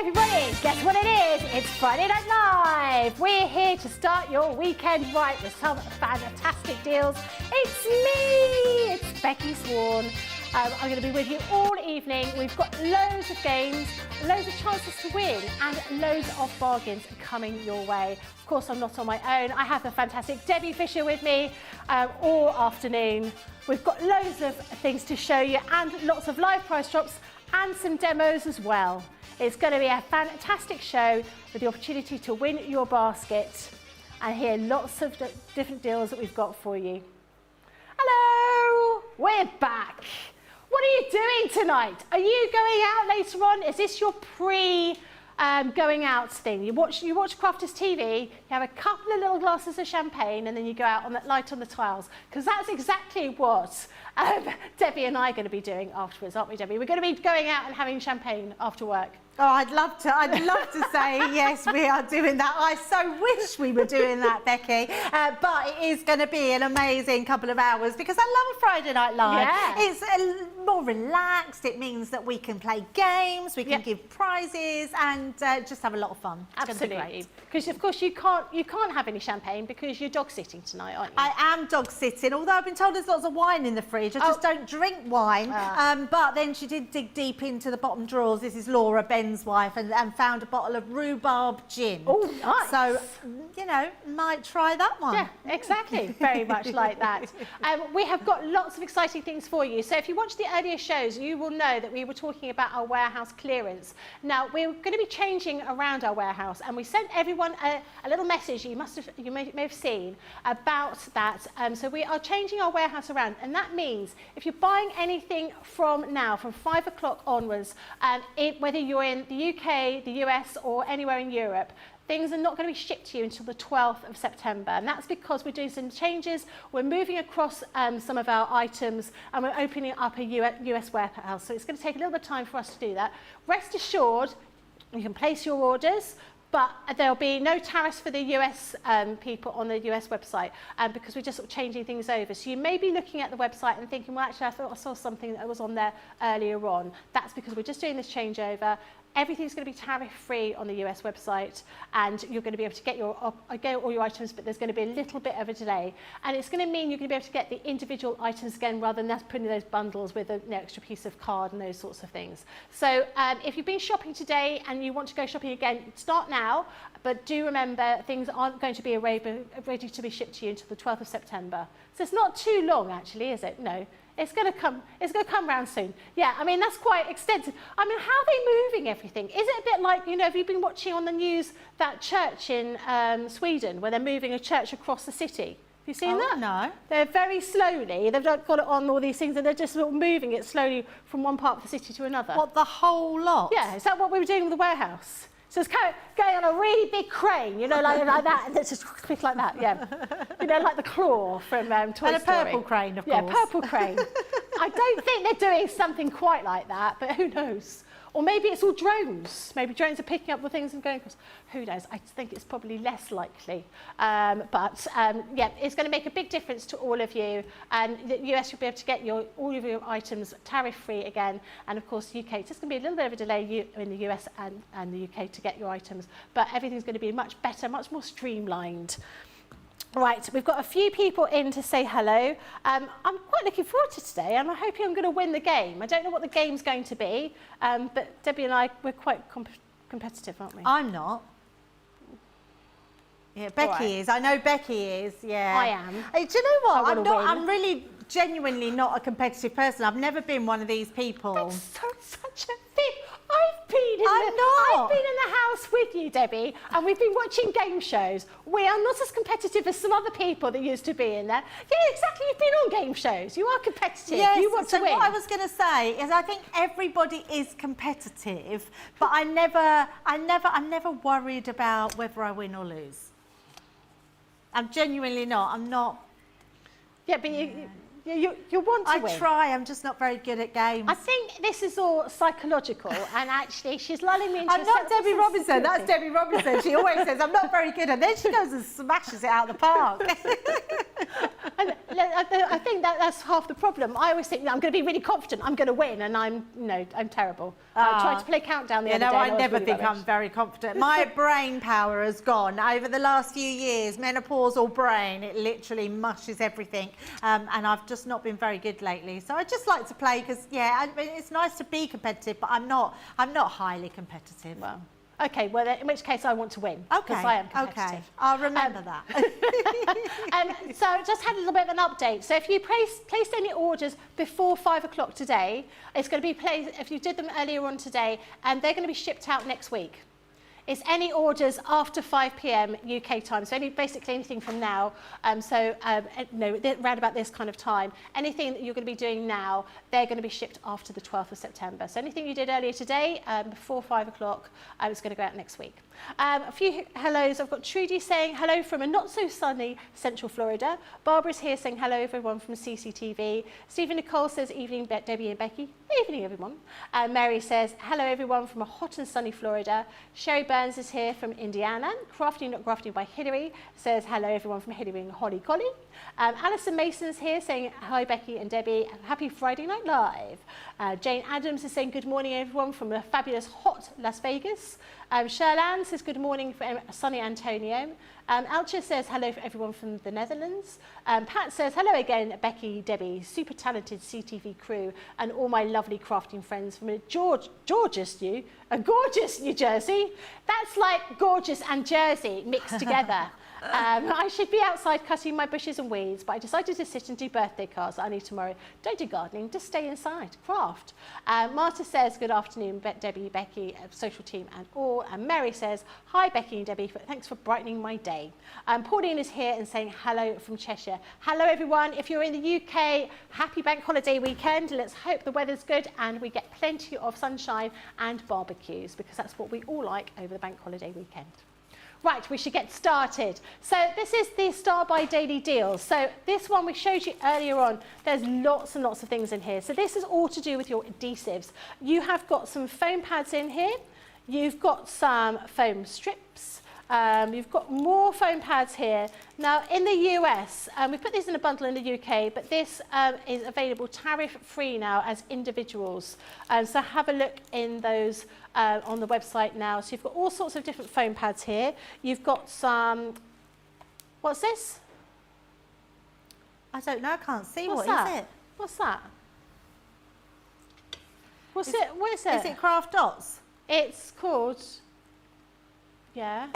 everybody, guess what it is? It's Friday Night Live. We're here to start your weekend right with some fantastic deals. It's me, it's Becky Swan. I'm going to be with you all evening. We've got loads of games, loads of chances to win and loads of bargains coming your way. Of course, I'm not on my own. I have the fantastic Debbie Fisher with me all afternoon. We've got loads of things to show you and lots of live price drops and some demos as well. It's going to be a fantastic show with the opportunity to win your basket and hear lots of different deals that we've got for you. Hello, we're back. What are you doing tonight? Are you going out later on? Is this your going out thing? You watch Crafters TV, you have a couple of little glasses of champagne and then you go out on that light on the tiles, because that's exactly what Debbie and I are going to be doing afterwards, aren't we, Debbie? We're going to be going out and having champagne after work. Oh, I'd love to say yes, we are doing that. I so wish we were doing that, Becky. But it is going to be an amazing couple of hours because I love a Friday Night Live. Yeah. It's more relaxed. It means that we can play games, we can give prizes, and just have a lot of fun. It's Absolutely. Because of course you can't have any champagne because you're dog sitting tonight, aren't you? I am dog sitting, although I've been told there's lots of wine in the fridge. I just don't drink wine. But then she did dig deep into the bottom drawers. This is Laura, Ben's wife, and found a bottle of rhubarb gin. Oh, nice. So, you know, might try that one. Yeah, exactly. Very much like that. We have got lots of exciting things for you. So if you watched the earlier shows, you will know that we were talking about our warehouse clearance. Now, we're going to be changing around our warehouse, and we sent everyone a little message you may have seen about that. So we are changing our warehouse around, and that means if you're buying anything from now, from 5 o'clock onwards, whether you're in the UK, the US, or anywhere in Europe, things are not going to be shipped to you until the 12th of September. And that's because we're doing some changes. We're moving across some of our items and we're opening up a US warehouse. So it's going to take a little bit of time for us to do that. Rest assured, you can place your orders, but there'll be no tariffs for the US people on the US website because we're just sort of changing things over. So you may be looking at the website and thinking, well, actually, I thought I saw something that was on there earlier on. That's because we're just doing this changeover. Everything's going to be tariff-free on the US website, and you're going to be able to get all your items, but there's going to be a little bit of a delay. And it's going to mean you're going to be able to get the individual items again rather than putting those bundles with an extra piece of card and those sorts of things. So if you've been shopping today and you want to go shopping again, start now, but do remember things aren't going to be ready to be shipped to you until the 12th of September. So it's not too long, actually, is it? No. It's going to come round soon. Yeah, I mean, that's quite extensive. I mean, how are they moving everything? Is it a bit like, you know, have you been watching on the news that church in Sweden where they're moving a church across the city? Have you seen that? No. They're very slowly, they've got it on all these things and they're just sort of moving it slowly from one part of the city to another. What, the whole lot? Yeah, is that what we were doing with the warehouse? So it's kind of going on a really big crane, you know, like that, and it's just quick like that, yeah. You know, like the claw from Toy Story. And a purple crane, of course. Yeah, purple crane. I don't think they're doing something quite like that, but who knows? Or maybe it's all drones. Maybe drones are picking up the things and going across. Who knows? I think it's probably less likely. Yeah, it's going to make a big difference to all of you. And the US will be able to get all of your items tariff-free again. And of course, the UK, it's just going to be a little bit of a delay in the US and the UK to get your items. But everything's going to be much better, much more streamlined. Right, we've got a few people in to say hello. I'm quite looking forward to today, and I'm hoping I'm going to win the game. I don't know what the game's going to be, but Debbie and I, we're quite competitive, aren't we? I'm not. Yeah, Becky is. I know Becky is, yeah. I am. Hey, do you know what? I'm really genuinely not a competitive person. I've never been one of these people. That's such a thing. I've been in the house with you, Debbie, and we've been watching game shows. We are not as competitive as some other people that used to be in there. Yeah, exactly. You've been on game shows. You are competitive. Yes, you want to win. What I was going to say is I think everybody is competitive, but I'm never worried about whether I win or lose. I'm genuinely not. I'm not. Yeah, but you want to win. I try, I'm just not very good at games. I think this is all psychological, and actually she's lulling me into I'm not Debbie Robinson, that's Debbie Robinson. She always says, I'm not very good, and then she goes and smashes it out of the park. And I think that's half the problem. I always think, I'm going to be really confident, I'm going to win, and I'm terrible. I tried to play Countdown the other day. I never think I'm very confident. My brain power has gone. Over the last few years, menopausal brain, it literally mushes everything. And I've just not been very good lately. So I just like to play because, it's nice to be competitive, but I'm not highly competitive. Well, okay, well, in which case I want to win. Okay, because I am competitive. okay. I'll remember that. So just had a little bit of an update. So if you placed any orders before 5 o'clock today, it's going to be placed, if you did them earlier on today, and they're going to be shipped out next week. It's any orders after 5 p.m. UK time, so basically anything from now, round about this kind of time. Anything that you're going to be doing now, they're going to be shipped after the 12th of September. So anything you did earlier today, before 5 o'clock, it's going to go out next week. A few hellos. I've got Trudy saying hello from a not so sunny Central Florida. Barbara's here saying hello everyone from CCTV. Stephen Nicole says evening Debbie and Becky. Evening everyone. Mary says hello everyone from a hot and sunny Florida. Sherry Burns is here from Indiana. Crafting Not Grafting by Hillary says hello everyone from Hillary and Holly Collie. Alison Mason's here saying hi Becky and Debbie. Happy Friday Night Live. Jane Adams is saying good morning everyone from a fabulous hot Las Vegas. Sherlan says good morning from sunny Antonio. Alcha says hello for everyone from the Netherlands. Pat says hello again, Becky, Debbie, super talented CTV crew, and all my lovely crafting friends from gorgeous New Jersey. That's like gorgeous and Jersey mixed together. I should be outside cutting my bushes and weeds, but I decided to sit and do birthday cards that I need tomorrow. Don't do gardening, just stay inside, craft. Marta says, good afternoon, Debbie, Becky, social team and all. And Mary says, hi Becky and Debbie, thanks for brightening my day. Pauline is here and saying hello from Cheshire. Hello everyone, if you're in the UK, happy bank holiday weekend. Let's hope the weather's good and we get plenty of sunshine and barbecues, because that's what we all like over the bank holiday weekend. Right, we should get started. So this is the Star by Daily Deals. So this one we showed you earlier on. There's lots and lots of things in here. So this is all to do with your adhesives. You have got some foam pads in here. You've got some foam strips. You've got more foam pads here. Now in the US, we put these in a bundle in the UK, but this is available tariff-free now as individuals. So have a look in those on the website now. So you've got all sorts of different foam pads here. You've got some, what's this? I don't know, I can't see. What's What that? is it? What's that? What is it? Is it Craft Dots? It's called, yeah,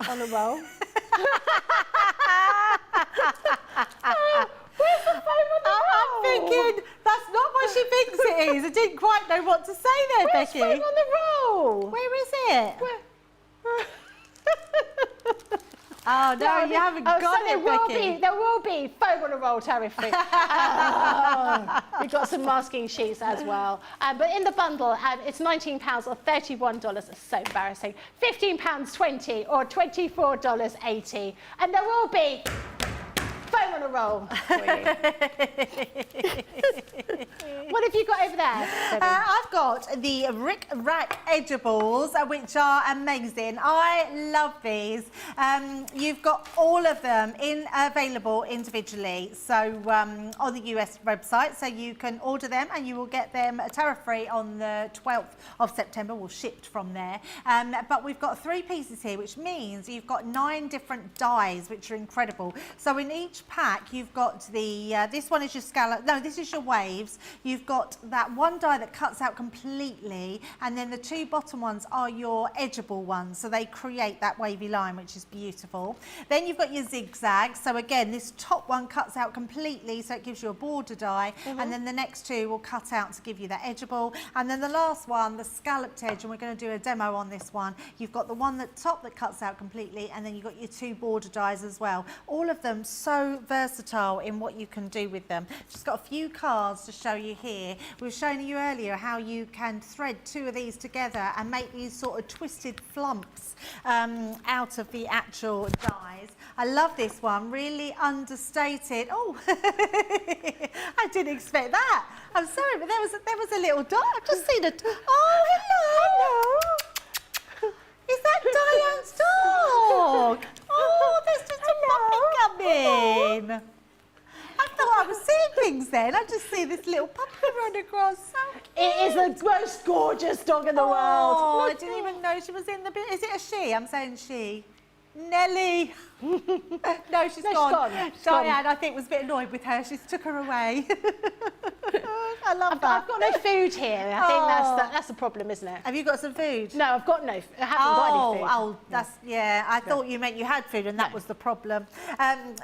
on a roll. Where's the foam on the roll? I'm thinking, that's not what she thinks it is. I didn't quite know what to say there, Where's Becky. foam on the roll? Where is it? Where? Oh, no, you haven't got it, Becky. There will be foam on a roll tariff-free. We've got some masking sheets as well. But in the bundle, it's £19 or $31. It's so embarrassing. £15.20 or $24.80. And there will be foam on a roll for you. What have you got over there, Debbie? I've got the Rick Rack Edgeables, which are amazing. I love these. You've got all of them available individually, so on the US website, so you can order them and you will get them tariff-free on the 12th of September, well, shipped from there. But we've got 3 pieces here, which means you've got 9 different dies, which are incredible. So in each pack, you've got the, this one is your scallop, no, this is your waves. You've got that one die that cuts out completely, and then the 2 bottom ones are your edgeable ones, so they create that wavy line, which is beautiful. Then you've got your zigzags, so again, this top one cuts out completely, so it gives you a border die, and then the next 2 will cut out to give you that edgeable, and then the last one, the scalloped edge, and we're going to do a demo on this one. You've got the one that top that cuts out completely, and then you've got your 2 border dies as well. All of them so versatile in what you can do with them. Just got a few cards to show you here. We were showing you earlier how you can thread 2 of these together and make these sort of twisted flumps out of the actual dies. I love this one, really understated. Oh, I didn't expect that. I'm sorry, but there was a little dot. I've just seen it. Oh, hello. Is that Diane's dog? Oh, there's just a puppy coming. wings then. I just see this little puppy run across. So It is the most gorgeous dog in the world. Oh, I didn't even know she was in the... Is it a she? I'm saying she. Nelly. No, she's gone. Diane, I think, was a bit annoyed with her. She took her away. I love that. I've got no food here. I think that's the problem, isn't it? Have you got some food? No, I've got no. I haven't got any food. Oh, that's I thought you meant you had food, and that was the problem.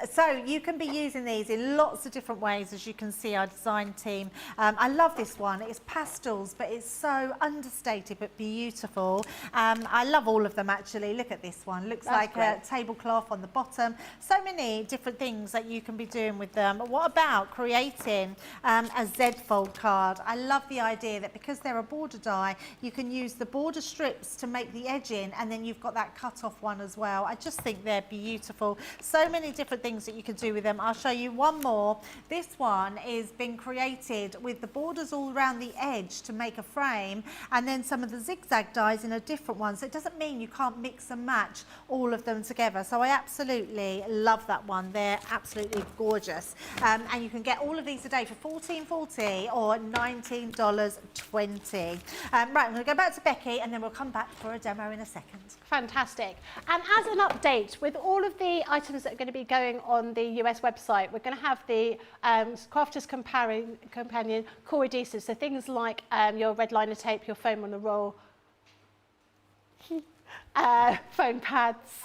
So you can be using these in lots of different ways, as you can see. Our design team. I love this one. It's pastels, but it's so understated but beautiful. I love all of them actually. Look at this one. Looks like a tablecloth on the bottom. So many different things that you can be doing with them. What about creating a Z fold card? I love the idea that because they're a border die, you can use the border strips to make the edging, and then you've got that cut off one as well. I just think they're beautiful. So many different things that you can do with them. I'll show you one more. This one is been created with the borders all around the edge to make a frame, and then some of the zigzag dies in a different one. So it doesn't mean you can't mix and match all of them together. So I absolutely love that one. They're absolutely gorgeous. And you can get all of these today for $14.40 or $19.20. Right, I'm going to go back to Becky, and then we'll come back for a demo in a second. Fantastic. And as an update, with all of the items that are going to be going on the US website, we're going to have the Crafters Companion core adhesives, so things like your red liner tape, your foam on the roll, foam pads.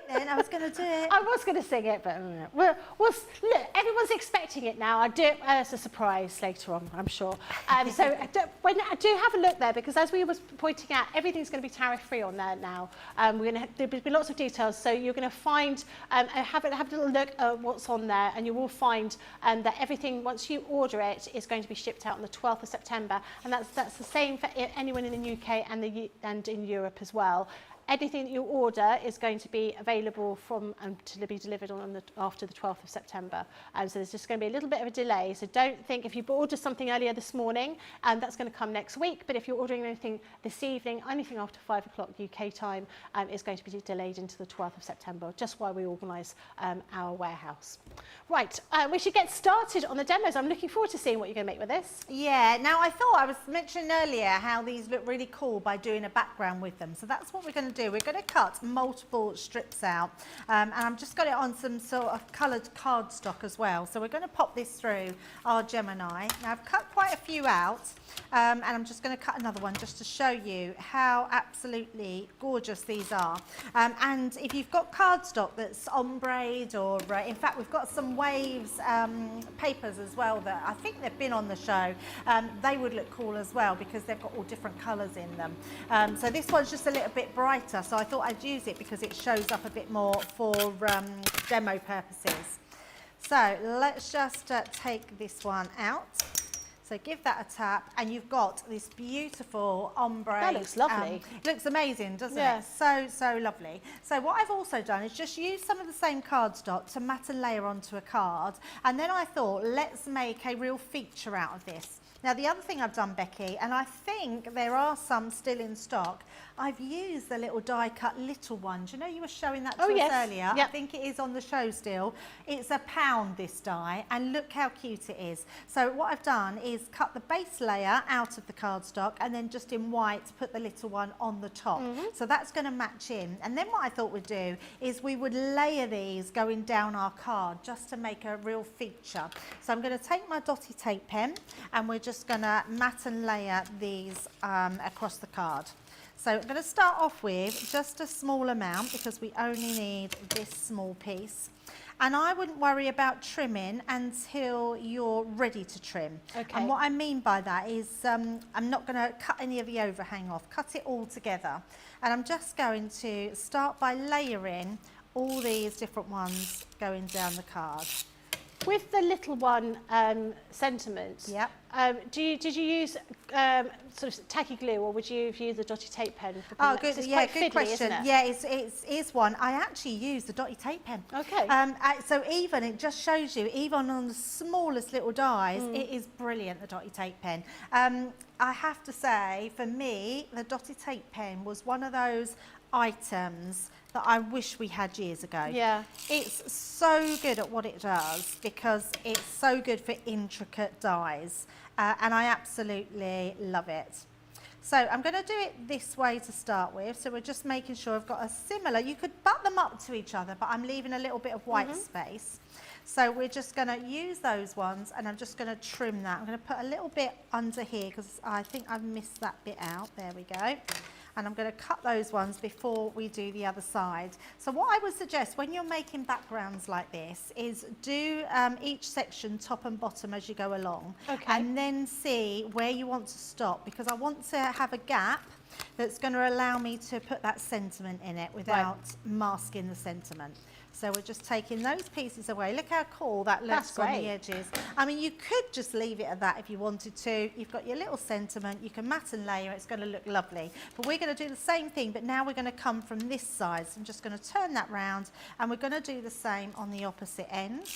Then I was going to do it. I was going to sing it, but look, everyone's expecting it now. I'll do it as a surprise later on, I'm sure. So do have a look there, because as we was pointing out, everything's going to be tariff-free on there now. There'll be lots of details, so you're going to find, have a little look at what's on there, and you will find that everything, once you order it, is going to be shipped out on the 12th of September, and that's the same for anyone in the UK and in Europe as well. Anything that you order is going to be available to be delivered after the 12th of September. So there's just going to be a little bit of a delay. So don't think if you ordered something earlier this morning, that's going to come next week. But if you're ordering anything this evening, anything after 5 o'clock UK time, is going to be delayed into the 12th of September, just while we organise our warehouse. Right, we should get started on the demos. I'm looking forward to seeing what you're going to make with this. Yeah, now I thought I was mentioning earlier how these look really cool by doing a background with them. So that's what we're going to do. We're going to cut multiple strips out, and I'm just got it on some sort of coloured cardstock as well. So we're going to pop this through our Gemini. Now I've cut quite a few out, and I'm just going to cut another one just to show you how absolutely gorgeous these are. And if you've got cardstock that's ombre'd, or in fact we've got some waves papers as well that I think they've been on the show, they would look cool as well, because they've got all different colours in them. So this one's just a little bit brighter, so I thought I'd use it because it shows up a bit more for demo purposes. So let's just take this one out. So give that a tap, and you've got this beautiful ombre. That looks lovely. It looks amazing, doesn't it? So, so lovely. So what I've also done is just use some of the same cardstock to mat and layer onto a card. And then I thought, let's make a real feature out of this. Now, the other thing I've done, Becky, and I think there are some still in stock, I've used the little die cut little ones. You know, you were showing that to us earlier. Yep. I think it is on the show still. It's £1, this die, and look how cute it is. So what I've done is cut the base layer out of the cardstock, and then just in white put the little one on the top. So that's going to match in. And then what I thought we'd do is we would layer these going down our card just to make a real feature. So I'm going to take my dotty tape pen, and we're just going to mat and layer these across the card. So I'm going to start off with just a small amount, because we only need this small piece. And I wouldn't worry about trimming until you're ready to trim. Okay. And what I mean by that is I'm not going to cut any of the overhang off, cut it all together. And I'm just going to start by layering all these different ones going down the card. With the little one sentiment, Yep. Did you use sort of tacky glue, or would you have used a dotty tape pen? Oh, good. Yeah, good fiddly, question. isn't it? Yeah, it's one. I actually use the dotty tape pen. Okay. So even it just shows you, even on the smallest little dies, it is brilliant, the dotty tape pen. I have to say, for me, the dotty tape pen was one of those items that I wish we had years ago. Yeah. It's so good at what it does because it's so good for intricate dies, and I absolutely love it. So I'm going to do it this way to start with. So we're just making sure I've got a similar, you could butt them up to each other, but I'm leaving a little bit of white space. So we're just going to use those ones, and I'm just going to trim that. I'm going to put a little bit under here because I think I've missed that bit out. There we go. And I'm going to cut those ones before we do the other side. So what I would suggest when you're making backgrounds like this is do each section top and bottom as you go along. Okay. And then see where you want to stop, because I want to have a gap that's going to allow me to put that sentiment in it without masking the sentiment. So we're just taking those pieces away. Look how cool that looks on the edges. I mean, you could just leave it at that if you wanted to. You've got your little sentiment. You can mat and layer. It's going to look lovely. But we're going to do the same thing, but now we're going to come from this side. So I'm just going to turn that round, and we're going to do the same on the opposite end.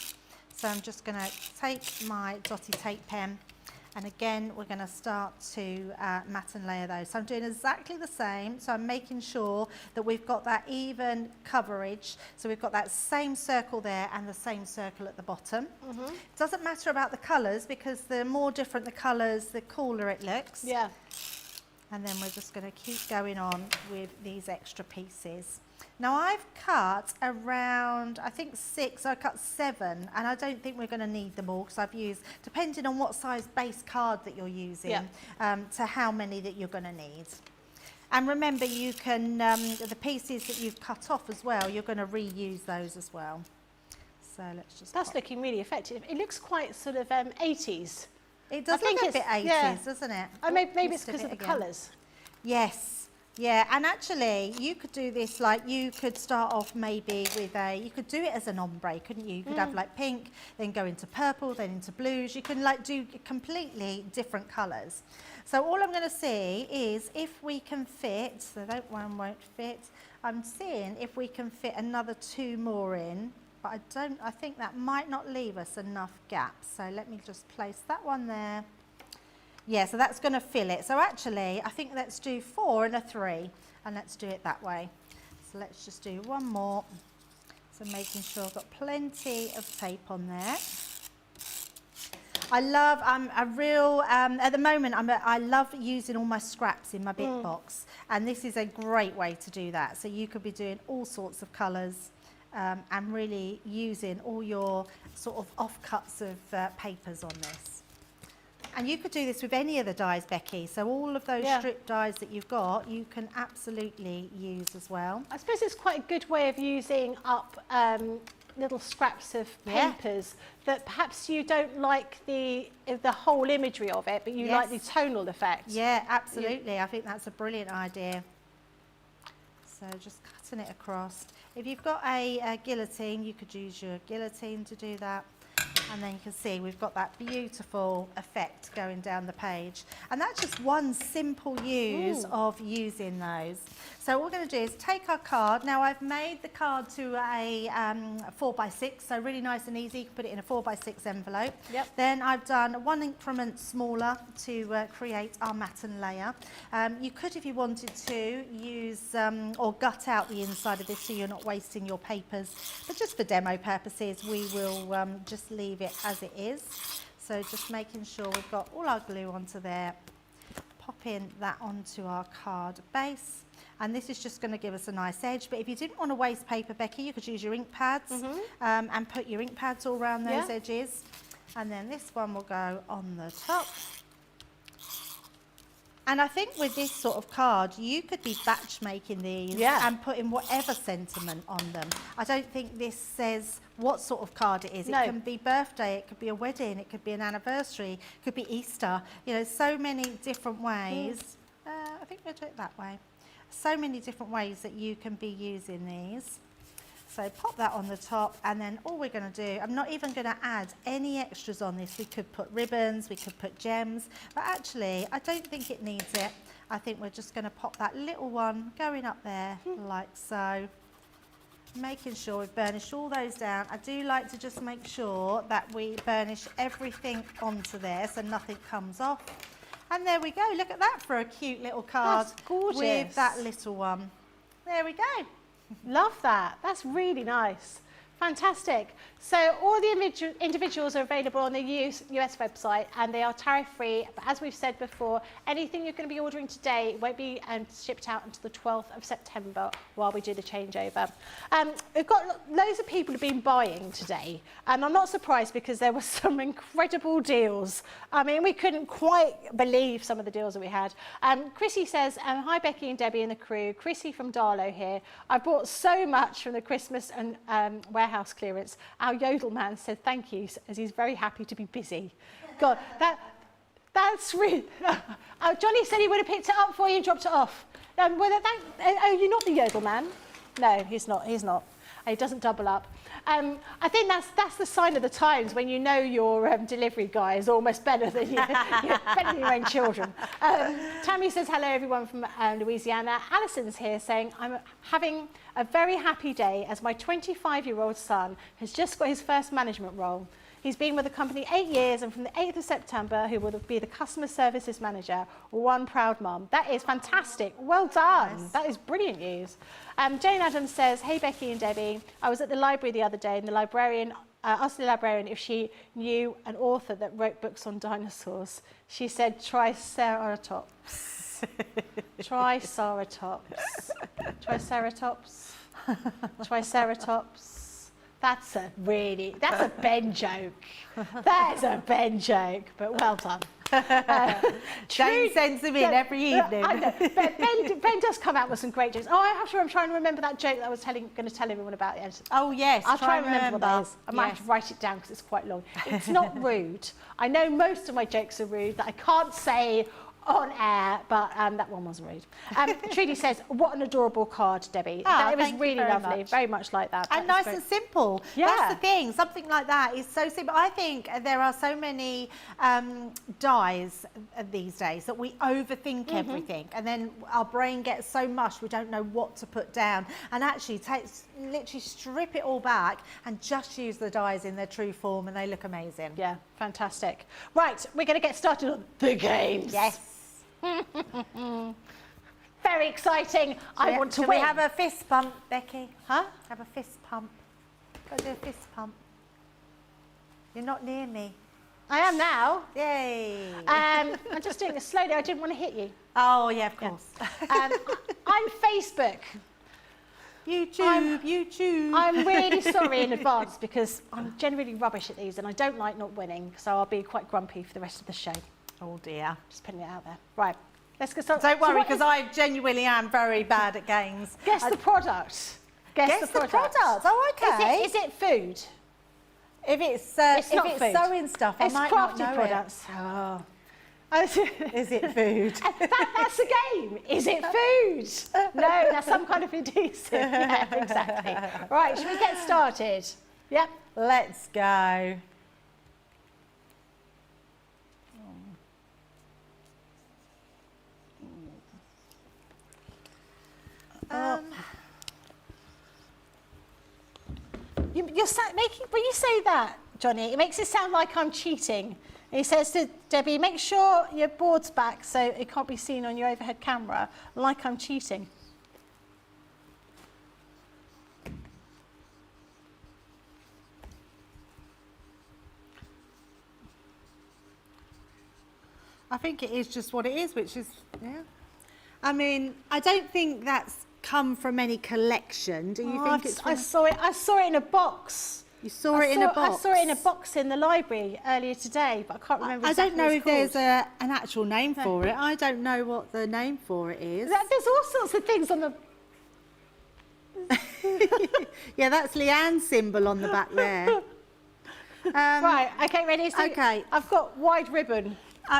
So I'm just going to take my dotty tape pen, and again, we're going to start to mat and layer those. So I'm doing exactly the same. So I'm making sure that we've got that even coverage. So we've got that same circle there and the same circle at the bottom. It doesn't matter about the colours, because the more different the colours, the cooler it looks. Yeah. And then we're just going to keep going on with these extra pieces. Now I've cut around, I think 6, I cut 7, and I don't think we're going to need them all, because I've used, depending on what size base card that you're using, to how many that you're going to need. And remember, you can, the pieces that you've cut off as well, you're going to reuse those as well. So let's just... That's looking really effective. It looks quite sort of 80s. It does look a bit 80s, doesn't it? Oh, maybe it's because of the colours. Yes. Yeah, and actually you could do this, like you could start off maybe with you could do it as an ombre, couldn't you? You could have like pink, then go into purple, then into blues. You can like do completely different colours. So all I'm going to see is if we can fit, so that one won't fit, I'm seeing if we can fit another 2 more in, but I think that might not leave us enough gaps. So let me just place that one there. Yeah, so that's going to fill it. So actually, I think let's do 4 and a 3, and let's do it that way. So let's just do one more. So making sure I've got plenty of tape on there. I love, at the moment, I love using all my scraps in my bit box, and this is a great way to do that. So you could be doing all sorts of colours and really using all your sort of offcuts of papers on this. And you could do this with any of the dies, Becky. So all of those strip dies that you've got, you can absolutely use as well. I suppose it's quite a good way of using up little scraps of papers that perhaps you don't like the whole imagery of it, but you like the tonal effect. Yeah, absolutely. I think that's a brilliant idea. So just cutting it across. If you've got a guillotine, you could use your guillotine to do that. And then you can see we've got that beautiful effect going down the page. And that's just one simple use of using those. So what we're going to do is take our card. Now I've made the card to a 4x6, so really nice and easy. You can put it in a 4x6 envelope. Then I've done 1 increment smaller to create our mat and layer. You could, if you wanted to, use or gut out the inside of this so you're not wasting your papers. But just for demo purposes, we will just leave it as it is. So just making sure we've got all our glue onto there, popping that onto our card base, and this is just going to give us a nice edge. But if you didn't want to waste paper, Becky, you could use your ink pads and put your ink pads all around those edges, and then this one will go on the top. And I think with this sort of card, you could be batch making these and putting whatever sentiment on them. I don't think this says what sort of card it is. It can be birthday, it could be a wedding, it could be an anniversary, it could be Easter. You know, so many different ways. I think we'll do it that way. So many different ways that you can be using these. So pop that on the top, and then all we're going to do, I'm not even going to add any extras on this. We could put ribbons, we could put gems, but actually I don't think it needs it. I think we're just going to pop that little one going up there like so, making sure we've burnished all those down. I do like to just make sure that we burnish everything onto there so nothing comes off. And there we go, look at that for a cute little card. That's gorgeous. With that little one. There we go. Love that. That's really nice. Fantastic. So all the individuals are available on the US website, and they are tariff-free. But as we've said before, anything you're going to be ordering today won't be shipped out until the 12th of September while we do the changeover. We've got loads of people who've been buying today, and I'm not surprised because there were some incredible deals. I mean, we couldn't quite believe some of the deals that we had. Chrissy says, hi Becky and Debbie and the crew. Chrissy from Darlow here. I bought so much from the Christmas and warehouse clearance. Our yodel man said thank you, as he's very happy to be busy. God, that's really... Johnny said he would have picked it up for you and dropped it off. Oh, you're not the yodel man? No, he's not. He doesn't double up. I think that's the sign of the times when you know your delivery guy is almost better than better than your own children. Tammy says hello everyone from Louisiana. Alison's here saying I'm having a very happy day as my 25-year-old son has just got his first management role. He's been with the company 8 years, and from the 8th of September, he will be the customer services manager. One proud mum. That is fantastic. Well done. Nice. That is brilliant news. Jane Adams says, hey, Becky and Debbie. I was at the library the other day, and the librarian asked the librarian if she knew an author that wrote books on dinosaurs. She said, Triceratops. Triceratops. Triceratops. Triceratops. That's a Ben joke. That is a Ben joke, but well done. Jane sends them in every evening. I know. Ben does come out with some great jokes. Oh, I'm trying to remember that joke that I was going to tell everyone about. Oh, yes. I'll try and remember what that is. I might have to write it down because it's quite long. It's not rude. I know most of my jokes are rude that I can't say on air, but that one wasn't rude. Trudy says, what an adorable card, Debbie. It was really lovely, very much like that. And nice and simple. Yeah. That's the thing, something like that is so simple. I think there are so many dyes these days that we overthink everything, and then our brain gets so mushed we don't know what to put down. And actually, literally strip it all back and just use the dyes in their true form, and they look amazing. Yeah, fantastic. Right, we're going to get started on the games. Yes. Very exciting. I want to win. We have a fist pump, Becky. Huh? Have a fist pump. Go do a fist pump. You're not near me. I am now. Yay. I'm just doing this slowly. I didn't want to hit you. Oh, yeah, of course. I'm Facebook. YouTube. I'm really sorry in advance because I'm generally rubbish at these and I don't like not winning, so I'll be quite grumpy for the rest of the show. Oh dear. Just putting it out there. Right, let's get started. Don't worry, because I genuinely am very bad at games. Guess the product. Guess the product. Oh, okay. Is it food? If it's food. sewing stuff, I might not know products. it. Oh. Is it food? That's the game. Is it food? No, that's some kind of adhesive. Yeah, exactly. Right, should we get started? Yep. Let's go. You're making, when you say that, Johnny, it makes it sound like I'm cheating. He says to Debbie, make sure your board's back so it can't be seen on your overhead camera, like I'm cheating. I think it is just what it is, which is, yeah. I mean, I don't think that's come from any collection. Do you think it's from... I saw it in a box. You saw it in a box? I saw it in a box in the library earlier today, but I can't remember exactly I don't know if there's an actual name for it. I don't know what the name for it is. There's all sorts of things on the... Yeah, that's Leanne's symbol on the back there. Right, okay, ready? So okay. I've got wide ribbon.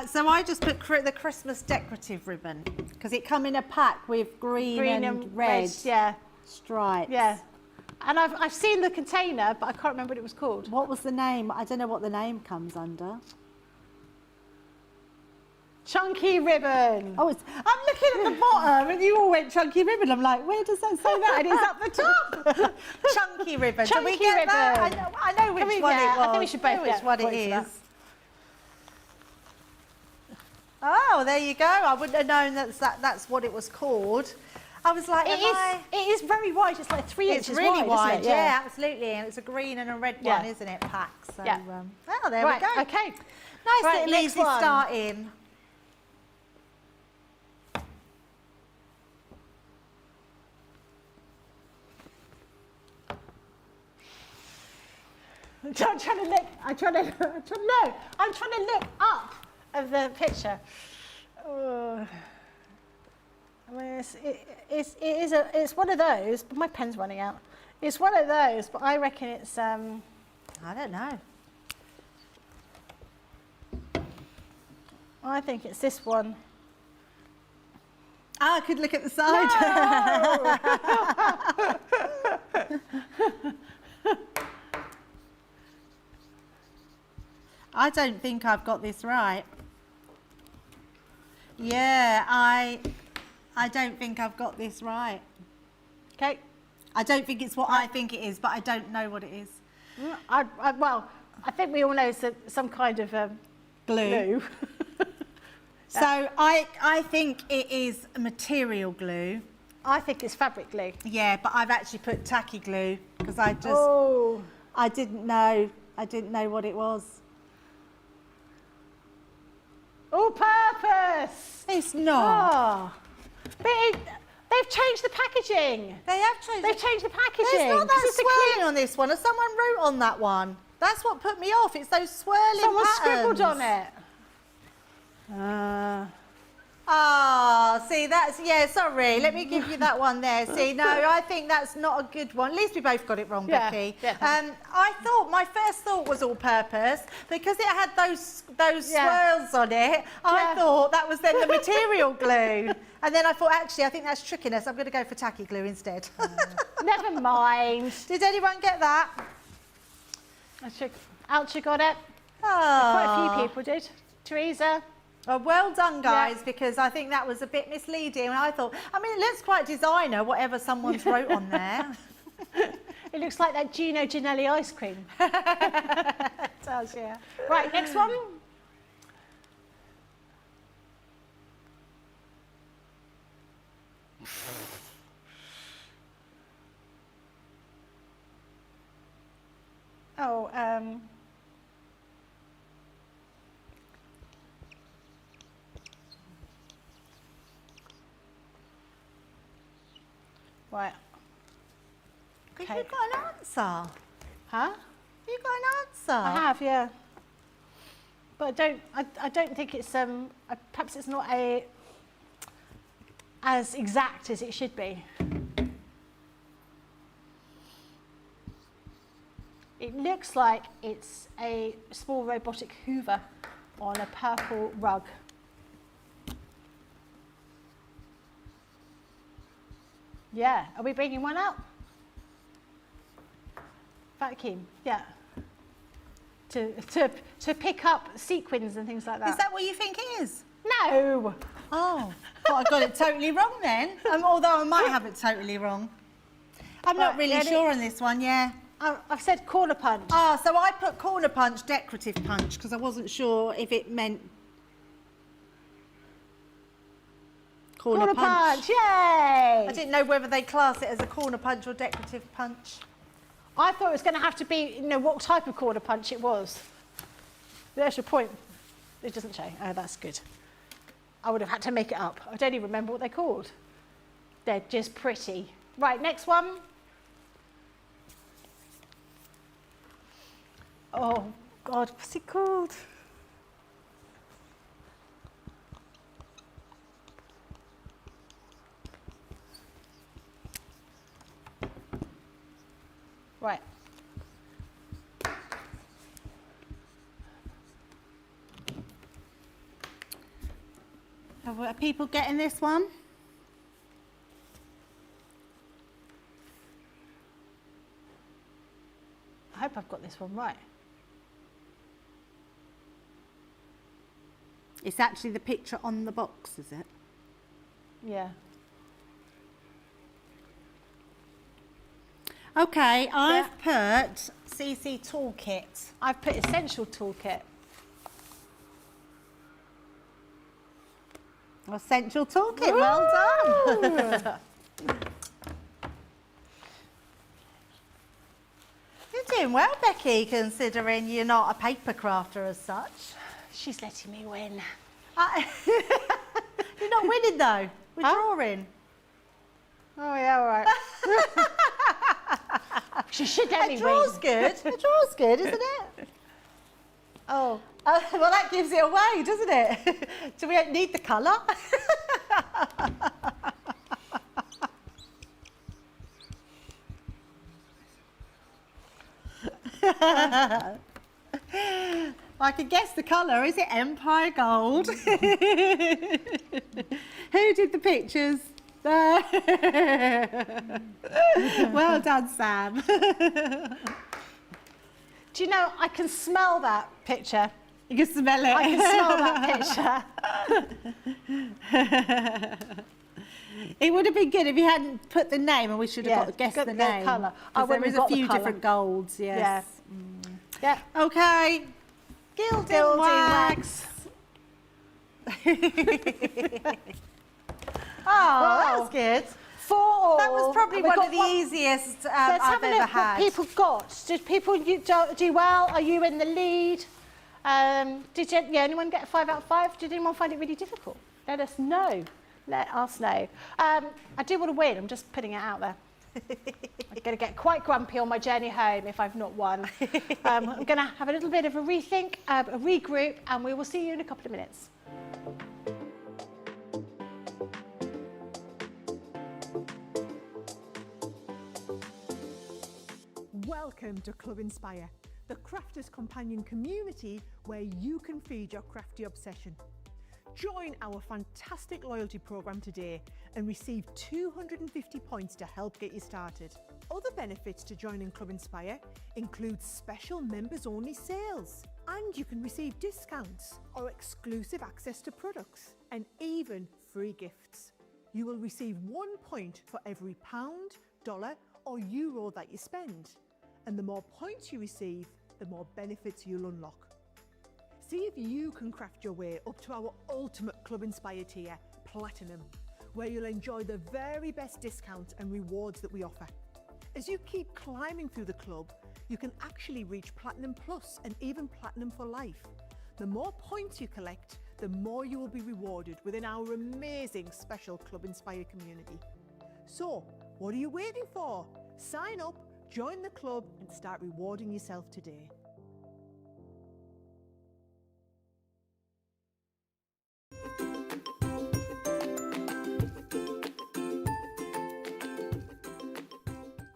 So I just put the Christmas decorative ribbon because it come in a pack with green and red stripes. Yeah, and I've seen the container, but I can't remember what it was called. What was the name? I don't know what the name comes under. Chunky ribbon. Oh, I'm looking at the bottom, and you all went chunky ribbon. I'm like, where does that say that? And it's up the top. Chunky ribbon. Chunky Do we get ribbon. That? I know which one it was. I think we should both get which one it is. Oh, there you go. I wouldn't have known that's what it was called. I was like, it is very wide. It's like 3 inches wide. It's really wide, isn't it? yeah, absolutely. And it's a green and a red one, isn't it, pack? So, Yeah. oh, there we go. Okay. Nice Right, little next easy one. start in. I'm trying to look. I'm trying to look up of the picture. Oh. I mean, it's one of those. But my pen's running out. It's one of those, but I reckon it's I don't know. I think it's this one. Oh, I could look at the side. No! I don't think I've got this right. Yeah, I don't think I've got this right. Okay. I don't think it's what I think it is, but I don't know what it is. Well, I think we all know it's some kind of glue. So I think it is a material glue. I think it's fabric glue. Yeah, but I've actually put tacky glue because I didn't know what it was. All purpose. It's not. Oh. But they've changed the packaging. They have changed. They've changed the packaging. There's not that This is a swirling on this one. Someone wrote on that one. That's what put me off. It's those swirling Someone patterns. scribbled on it. Ah, see, that's, yeah, sorry. Let me give you that one there. See, no, I think that's not a good one. At least we both got it wrong, Yeah, Becky. yeah. My first thought was all purpose. Because it had those Yeah. swirls on it, I thought that was then the material glue. And then I thought, actually, I think that's trickiness. I'm going to go for tacky glue instead. Never mind. Did anyone get that? Alcha got it. Oh. Quite a few people did. Teresa. Well done, guys, because I think that was a bit misleading. And I thought, I mean, it looks quite designer, whatever someone's wrote on there. It looks like that Gino Ginelli ice cream. It does, yeah. Right, next one. Oh, right. Okay. You've got an answer. Huh? You've got an answer. I have, yeah. But I don't think it's perhaps it's not as exact as it should be. It looks like it's a small robotic hoover on a purple rug. Yeah, are we bringing one out? Vacuum, yeah. To pick up sequins and things like that. Is that what you think it is? No! Oh, thought I got it totally wrong then. Although I might have it totally wrong. I'm not really sure on this one, yeah. I've said corner punch. Ah, so I put corner punch, decorative punch, because I wasn't sure if it meant corner punch. Yay! I didn't know whether they class it as a corner punch or decorative punch. I thought it was going to have to be, you know, what type of corner punch it was. There's your point. It doesn't show. Oh, that's good. I would have had to make it up. I don't even remember what they're called. They're just pretty. Right, next one. Oh, God, what's it called? Right. Are people getting this one? I hope I've got this one right. It's actually the picture on the box, is it? Yeah. Okay, I've put CC Toolkit. I've put Essential Toolkit. Essential Toolkit, well done. doing well, Becky, considering you're not a paper crafter as such. She's letting me win. You're not winning though. We're drawing. Oh yeah, all right. She should let me win. A draw's good. A draw's good, isn't it? Oh. Well, that gives it away, doesn't it? Do we need the colour? I can guess the colour. Is it Empire Gold? Who did the pictures? Well done, Sam. Do you know, I can smell that picture. You can smell it. I can smell that picture. It would have been good if you hadn't put the name and we should have guessed the name. Colour. There is a few different golds, yes. Yeah. Okay. Gilding wax. That was good. That was probably one of the easiest I've ever had. What people got. Did people do well? Are you in the lead? Did anyone get a 5 out of 5? Did anyone find it really difficult? Let us know. Let us know. I do want to win. I'm just putting it out there. I'm going to get quite grumpy on my journey home if I've not won. I'm going to have a little bit of a rethink, a regroup, and we will see you in a couple of minutes. Welcome to Club Inspire, the Crafters Companion community where you can feed your crafty obsession. Join our fantastic loyalty program today and receive 250 points to help get you started. Other benefits to joining Club Inspire include special members-only sales, and you can receive discounts or exclusive access to products, and even free gifts. You will receive 1 point for every pound, dollar or euro that you spend. And the more points you receive, the more benefits you'll unlock. See if you can craft your way up to our ultimate Club Inspire tier, Platinum, where you'll enjoy the very best discounts and rewards that we offer. As you keep climbing through the club, you can actually reach Platinum Plus and even Platinum for life. The more points you collect, the more you will be rewarded within our amazing special Club Inspire community. So, what are you waiting for? Sign up, join the club and start rewarding yourself today.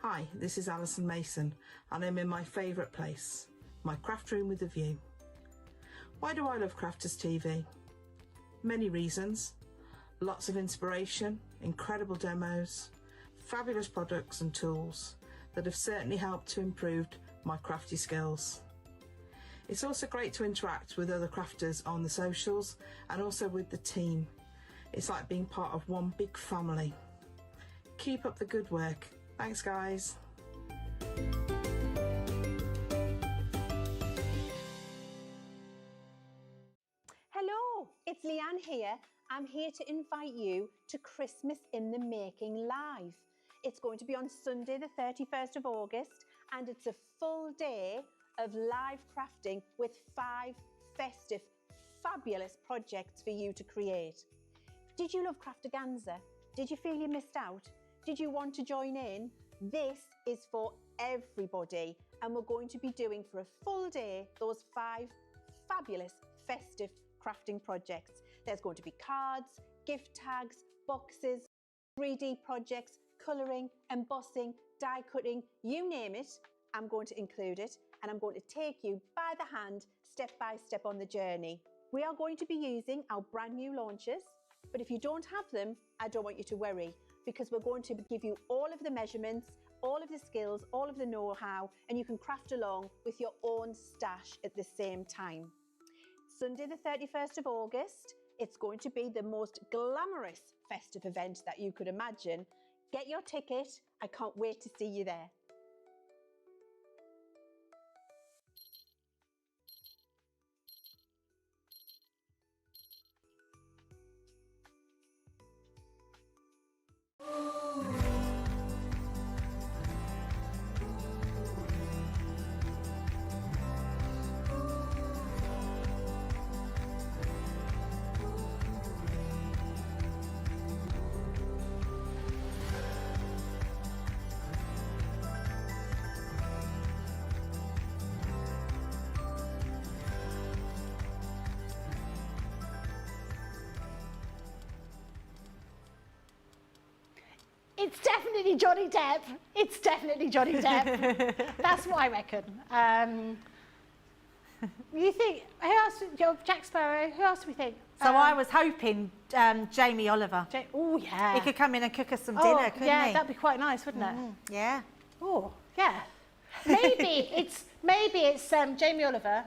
Hi, this is Alison Mason and I'm in my favourite place, my craft room with a view. Why do I love Crafters TV? Many reasons. Lots of inspiration, incredible demos, fabulous products and tools that have certainly helped to improve my crafty skills. It's also great to interact with other crafters on the socials and also with the team. It's like being part of one big family. Keep up the good work. Thanks guys. Hello, it's Leanne here. I'm here to invite you to Christmas in the Making Live. It's going to be on Sunday the 31st of August and it's a full day of live crafting with 5 festive, fabulous projects for you to create. Did you love Craftaganza? Did you feel you missed out? Did you want to join in? This is for everybody and we're going to be doing for a full day those 5 fabulous festive crafting projects. There's going to be cards, gift tags, boxes, 3D projects, colouring, embossing, die cutting, you name it, I'm going to include it and I'm going to take you by the hand, step by step on the journey. We are going to be using our brand new launchers, but if you don't have them, I don't want you to worry because we're going to give you all of the measurements, all of the skills, all of the know-how, and you can craft along with your own stash at the same time. Sunday the 31st of August, it's going to be the most glamorous festive event that you could imagine. Get your ticket, I can't wait to see you there. It's definitely Johnny Depp. It's definitely Johnny Depp. That's what I reckon. You think, who else? Jack Sparrow, who else do we think? So I was hoping Jamie Oliver. Oh, yeah. He could come in and cook us some dinner, couldn't yeah, he? that'd be quite nice, wouldn't it? Yeah. Oh, yeah. Maybe it's Jamie Oliver.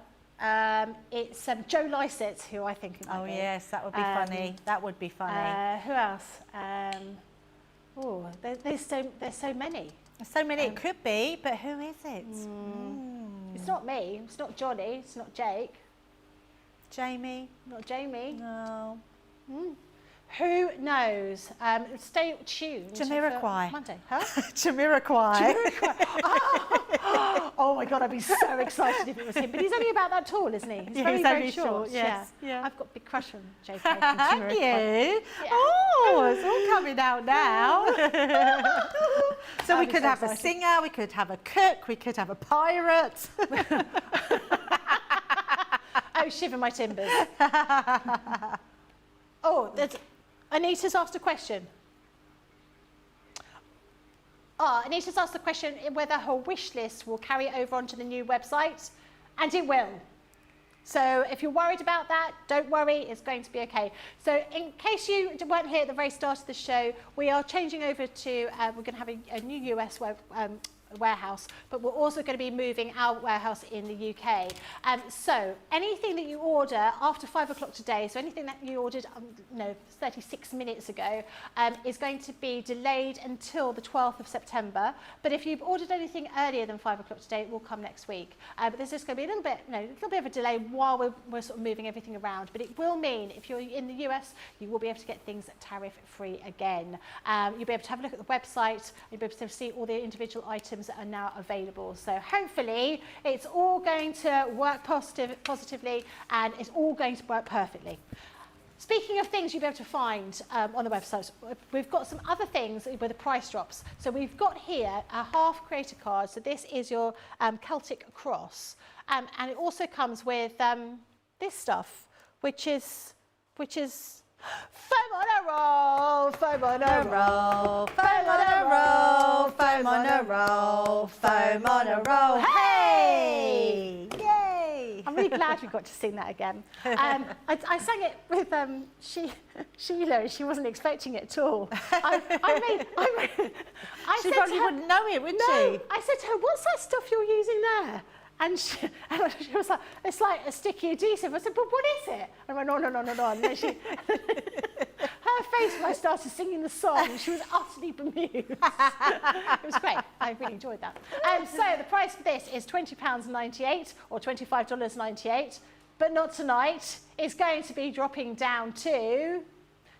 It's Joe Lycett, who I think it might be. Yes, that would be funny. That would be funny. Who else? There's so many. There's so many it could be, but who is it? It's not me. It's not Johnny. It's not Jake. Jamie? Not Jamie. No. Who knows? Stay tuned. Jamiroquai. For Monday. Huh? Jamiroquai. Oh my God, I'd be so excited if it was him. But he's only about that tall, isn't he? He's very, very short. Yes. Yeah. I've got a big crush on JK. Have you? Yeah. Oh, it's all coming out now. So we be could so have a excited. singer, we could have a cook, we could have a pirate. Oh, shiver my timbers. Anita's asked a question. Anita's asked the question whether her wish list will carry over onto the new website, and it will. So if you're worried about that, don't worry, it's going to be okay. So in case you weren't here at the very start of the show, we are changing over to, we're going to have a new US warehouse, but we're also going to be moving our warehouse in the UK. So anything that you order after 5 o'clock today, so anything that you ordered 36 minutes ago, is going to be delayed until the 12th of September. But if you've ordered anything earlier than 5 o'clock today, it will come next week. But there's just going to be a little bit of a delay while we're sort of moving everything around. But it will mean if you're in the US, you will be able to get things tariff-free again. You'll be able to have a look at the website. You'll be able to see all the individual items that are now available. So hopefully it's all going to work positively, and it's all going to work perfectly. Speaking of things you'll be able to find on the website, we've got some other things with the price drops. So we've got here a half creator card. So this is your Celtic cross, and it also comes with this stuff, which is foam on a roll, foam on a roll, foam on a roll, foam on a roll, foam on a roll. Hey! Yay! I'm really glad we got to sing that again. I sang it with Sheila, and she wasn't expecting it at all. She probably wouldn't know it, would she? I said to her, "What's that stuff you're using there?" And she was like, "It's like a sticky adhesive." I said, "But what is it?" I went, "No." And then her face when I started singing the song, she was utterly bemused. It was great. I really enjoyed that. So the price for this is £20.98 or $25.98, but not tonight. It's going to be dropping down to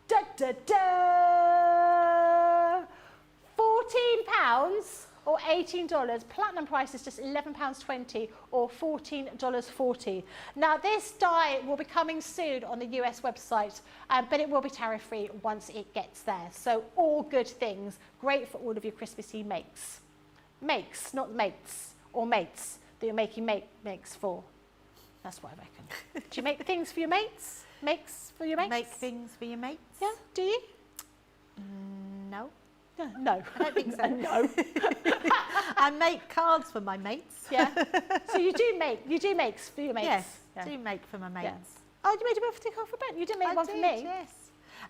£14 or $18. Platinum price is just £11.20 or $14.40. Now this die will be coming soon on the US website, but it will be tariff free once it gets there. So all good things, great for all of your Christmassy makes. Makes, not mates, or mates that you're making makes for. That's what I reckon. Do you make things for your mates? Makes for your mates? Make things for your mates? Yeah, do you? No. No. I don't think so. No. I make cards for my mates. Yeah. So you do makes for your mates? Yes, Yeah. do make for my mates. Yeah. Oh, you made a birthday card for Ben? You didn't make one for me? Yes.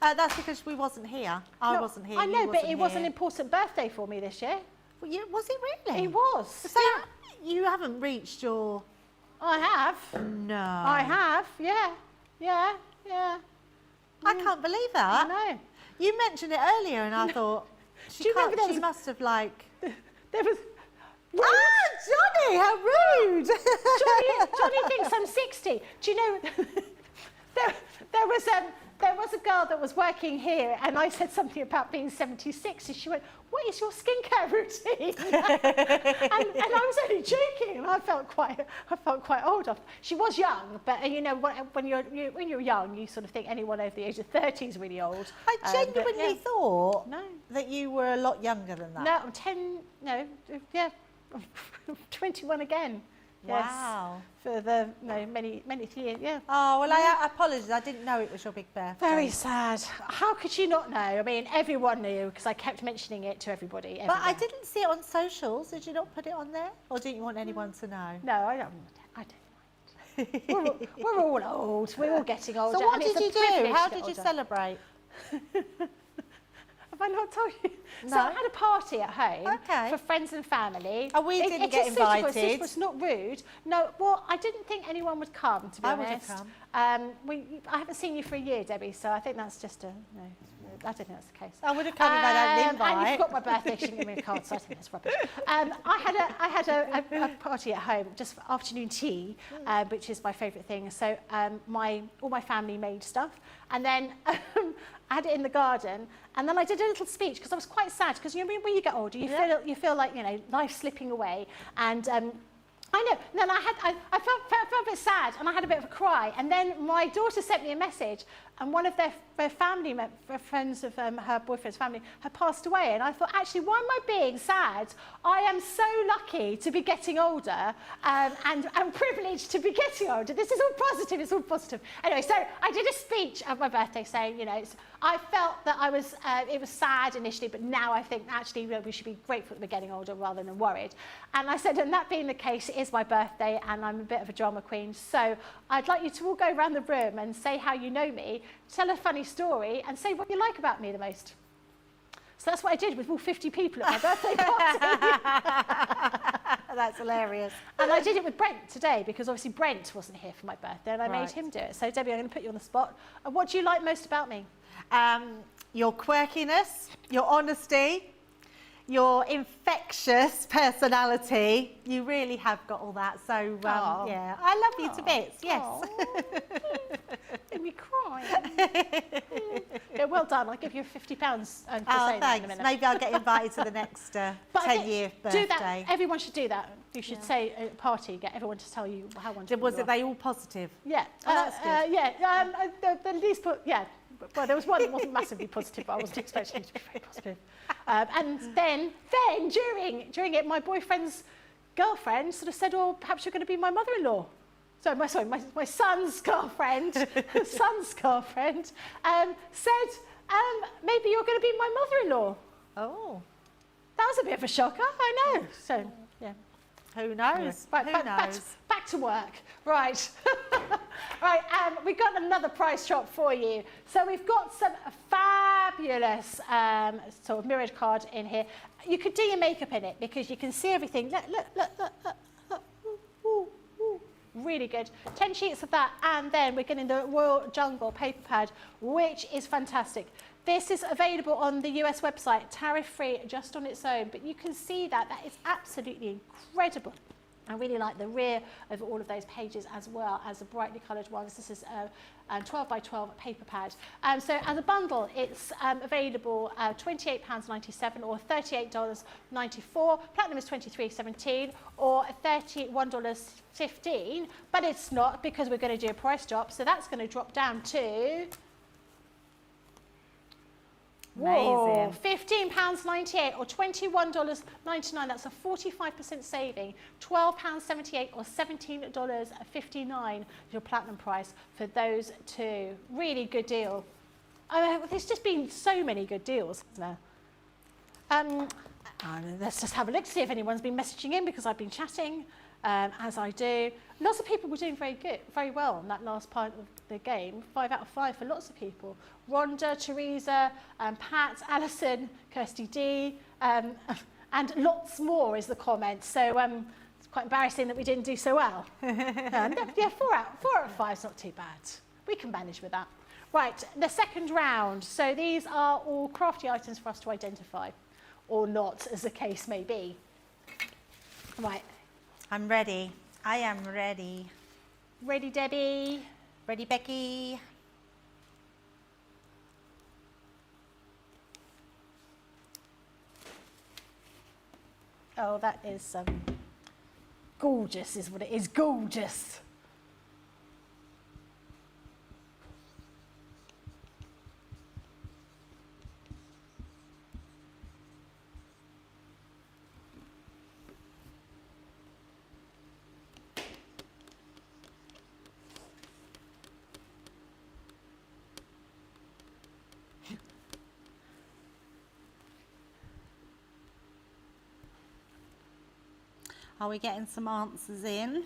That's because we wasn't here. I wasn't here. I know, you but wasn't it was an here. important birthday for me this year. Well, was it really? It was. So you haven't reached your... I have. No. I have, yeah. I can't believe that. I know. You mentioned it earlier and I thought, Do you remember there she was- must have like... There was... Johnny, how rude! Johnny thinks I'm 60. Do you know, there was a girl that was working here, and I said something about being 76, and she went, "What is your skincare routine?" and I was only joking, and I felt quite old. She was young, but you know, when you're young, you sort of think anyone over the age of 30 is really old. I genuinely thought No. that you were a lot younger than that. No, I'm 10. No, yeah, 21 again. Wow. For the many years. Yeah. Oh, well, I apologise. I didn't know it was your big birthday. Very sad. How could you not know? I mean, everyone knew because I kept mentioning it to everybody. But I everywhere. didn't see it on socials. Did you not put it on there? Or didn't you want anyone to know? No, I don't mind. We're all old. We're all getting older. So what and did it's a you do? privilege How to get did you older. celebrate? Have I not told you? No. So I had a party at home Okay. for friends and family. Oh, we didn't get is suitable, it's invited. suitable, it's not rude. No, well, I didn't think anyone would come, to be I would have honest. come. I haven't seen you for a year, Debbie, so I think that's just a, no, I don't think that's the case. I would have come if I had an invite. And you forgot my birthday, she didn't give me a card, so I think that's rubbish. I had a party at home, just for afternoon tea, which is my favourite thing. So all my family made stuff, and then I had it in the garden, and then I did a little speech because I was quite sad because you know when you get older, you feel like life's slipping away, and I know. And then I felt a bit sad, and I had a bit of a cry. And then my daughter sent me a message, and one of their family friends of her boyfriend's family had passed away. And I thought, actually, why am I being sad? I am so lucky to be getting older, and privileged to be getting older. This is all positive. It's all positive. Anyway, so I did a speech at my birthday saying, I felt that it was sad initially, but now I think actually we should be grateful that we're getting older rather than worried. And I said, and that being the case, it is my birthday, and I'm a bit of a drama queen. So I'd like you to all go around the room and say how you know me, tell a funny story, and say what you like about me the most. So that's what I did with all 50 people at my birthday party. That's hilarious. And I did it with Brent today because obviously Brent wasn't here for my birthday, and I made him do it. So Debbie, I'm going to put you on the spot. And what do you like most about me? Your quirkiness, your honesty, your infectious personality. You really have got all that. So, yeah, I love you to bits, yes. Made me cry. Yeah, well done. I'll give you £50 for saying that in a thanks. minute. Maybe I'll get invited to the next 10-year birthday. Do that. Everyone should do that. You should say at a party, get everyone to tell you how wonderful Was you it are. they all positive? Yeah. Oh, that's good. Yeah. The least well, there was one that wasn't massively positive, but I wasn't expecting it to be very positive. And then during it, my boyfriend's girlfriend sort of said, "Oh, perhaps you're going to be my mother-in-law." So my son's girlfriend, said, "Maybe you're going to be my mother-in-law." Oh. That was a bit of a shocker, I know. So yeah. Who knows? Right, Who back to work. Right. Right, we've got another prize drop for you. So we've got some fabulous sort of mirrored card in here. You could do your makeup in it because you can see everything. Look. Ooh. Really good. 10 sheets of that, and then we're getting the Royal Jungle paper pad, which is fantastic. This is available on the US website, tariff-free, just on its own, but you can see that is absolutely incredible. I really like the rear of all of those pages as well as the brightly coloured ones. This is a 12 by 12 paper pad. So as a bundle, it's available £28.97 or $38.94. Platinum is $23.17 or $31.15. But it's not because we're going to do a price drop. So that's going to drop down to... Whoa, £15.98 or $21.99. That's a 45% saving. £12.78 or $17.59 is your platinum price for those two. Really good deal. There's just been so many good deals, hasn't there? Let's just have a look to see if anyone's been messaging in because I've been chatting, as I do. Lots of people were doing very well in that last part of the game. 5 out of 5 for lots of people. Rhonda, Teresa, Pat, Alison, Kirsty D, and lots more is the comment. So it's quite embarrassing that we didn't do so well. Yeah, 4 out of 5 is not too bad. We can manage with that. Right, the second round. So these are all crafty items for us to identify, or not, as the case may be. Right. I'm ready. I am ready. Ready, Debbie? Ready, Becky? Oh, that is gorgeous, is what it is. Gorgeous. Are we getting some answers in?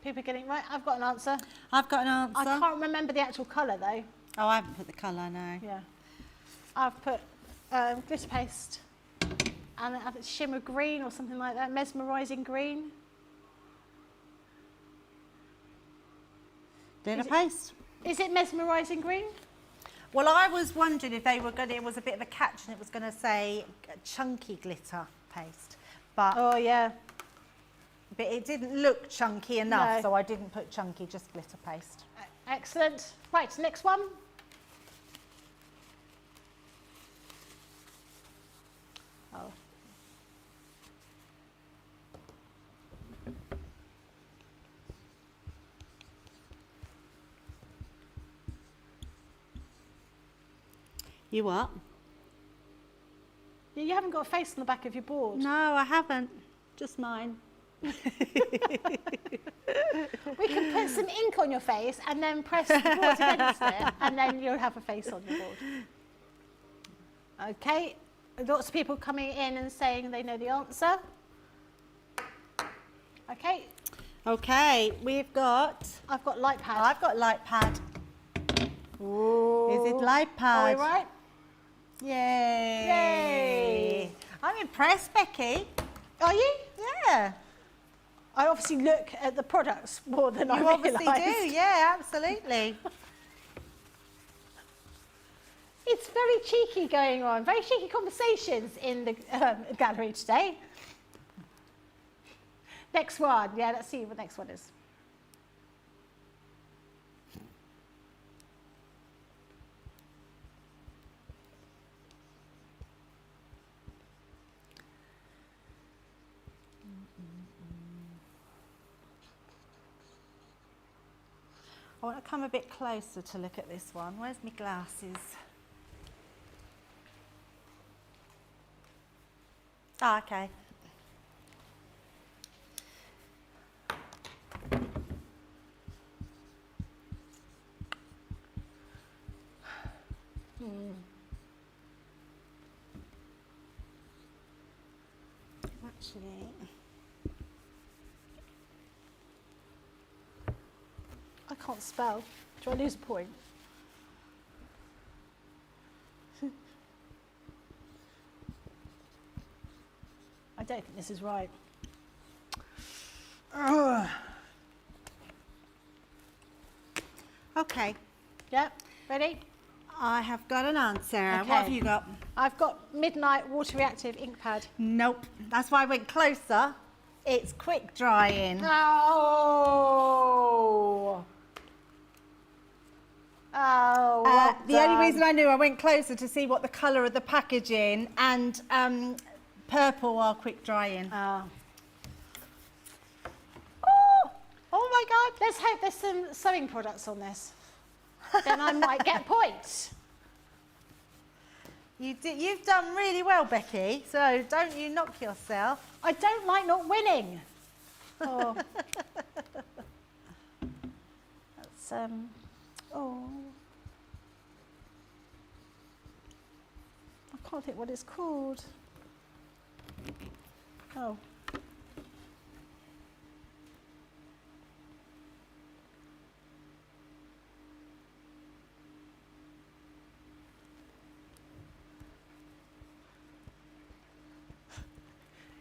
People are getting it right. I've got an answer. I've got an answer. I can't remember the actual colour though. Oh, I haven't put the colour, no. Yeah. I've put glitter paste and I think shimmer green or something like that. Mesmerising green. Glitter paste. Is it mesmerising green? Well, I was wondering if they were going to, it was a bit of a catch and it was going to say chunky glitter paste. But, Oh yeah. but it didn't look chunky enough, No. so I didn't put chunky, just glitter paste. Excellent. Right, next one. Oh. You what? You haven't got a face on the back of your board. No, I haven't. Just mine. We can put some ink on your face and then press the board against it, and then you'll have a face on your board. Okay, lots of people coming in and saying they know the answer. Okay, Okay, we've got, I've got light pad. I've got light pad. Ooh. Is it light Are we pad? right? Yay. Yay. I'm impressed, Becky. Are you? Yeah. I obviously look at the products more than I You obviously realised. do, yeah, absolutely. It's very cheeky going on, very cheeky conversations in the gallery today. Next one, yeah, let's see what the next one is. I want to come a bit closer to look at this one. Where's my glasses? Ah, okay. Actually, I can't spell. Do I lose a point? I don't think this is right. okay. Yep, ready? I have got an answer. Okay. What have you got? I've got Midnight Water Reactive ink pad. Nope. That's why I went closer. It's quick drying. Oh! Oh, well The only done. reason I knew I went closer to see what the colour of the packaging and purple are quick drying. Oh. Oh my God. Let's hope there's some sewing products on this. Then I might get points. You've done really well, Becky, so don't you knock yourself. I don't like not winning. Oh. That's, oh. I can't think what it's called. Oh.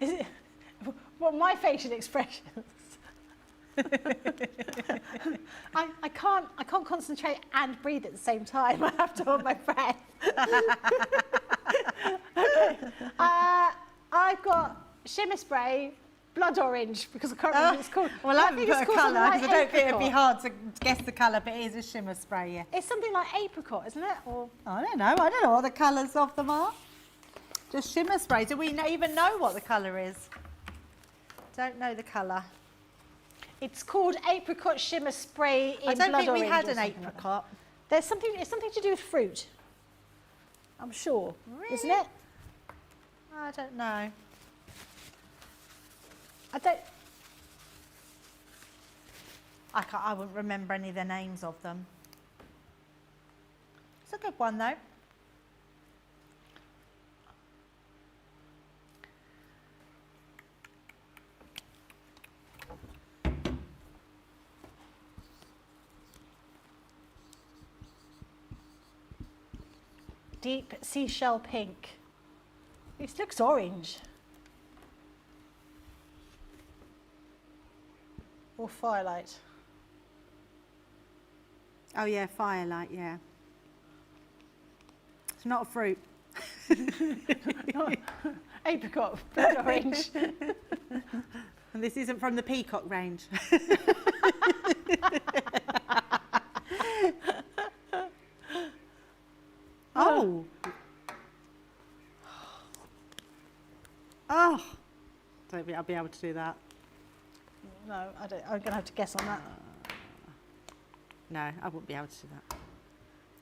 Is it? Well, my facial expressions. I can't concentrate and breathe at the same time. I have to hold my breath. Okay. I've got shimmer spray, blood orange, because I can't remember what it's called. Well, I haven't think put a it's called colour something because I don't think it'd be apricot. hard to guess the colour, but it is a shimmer spray, yeah. It's something like apricot, isn't it? Or I don't know what the colours of them are. Just shimmer spray. Do we even know what the colour is? Don't know the colour. it's called apricot shimmer spray in I don't blood think we orange had or an something like that. apricot. There's something. It's something to do with fruit. I'm sure, isn't Really? it? I don't know. I don't. I wouldn't remember any of the names of them. It's a good one though. deep seashell pink. It looks orange. Or firelight. Oh yeah, firelight, yeah. It's not a fruit. Apricot, blood orange. And this isn't from the peacock range. Oh. Oh. Don't think I'll be able to do that. No, I don't. I'm going to have to guess on that. No, I wouldn't be able to do that.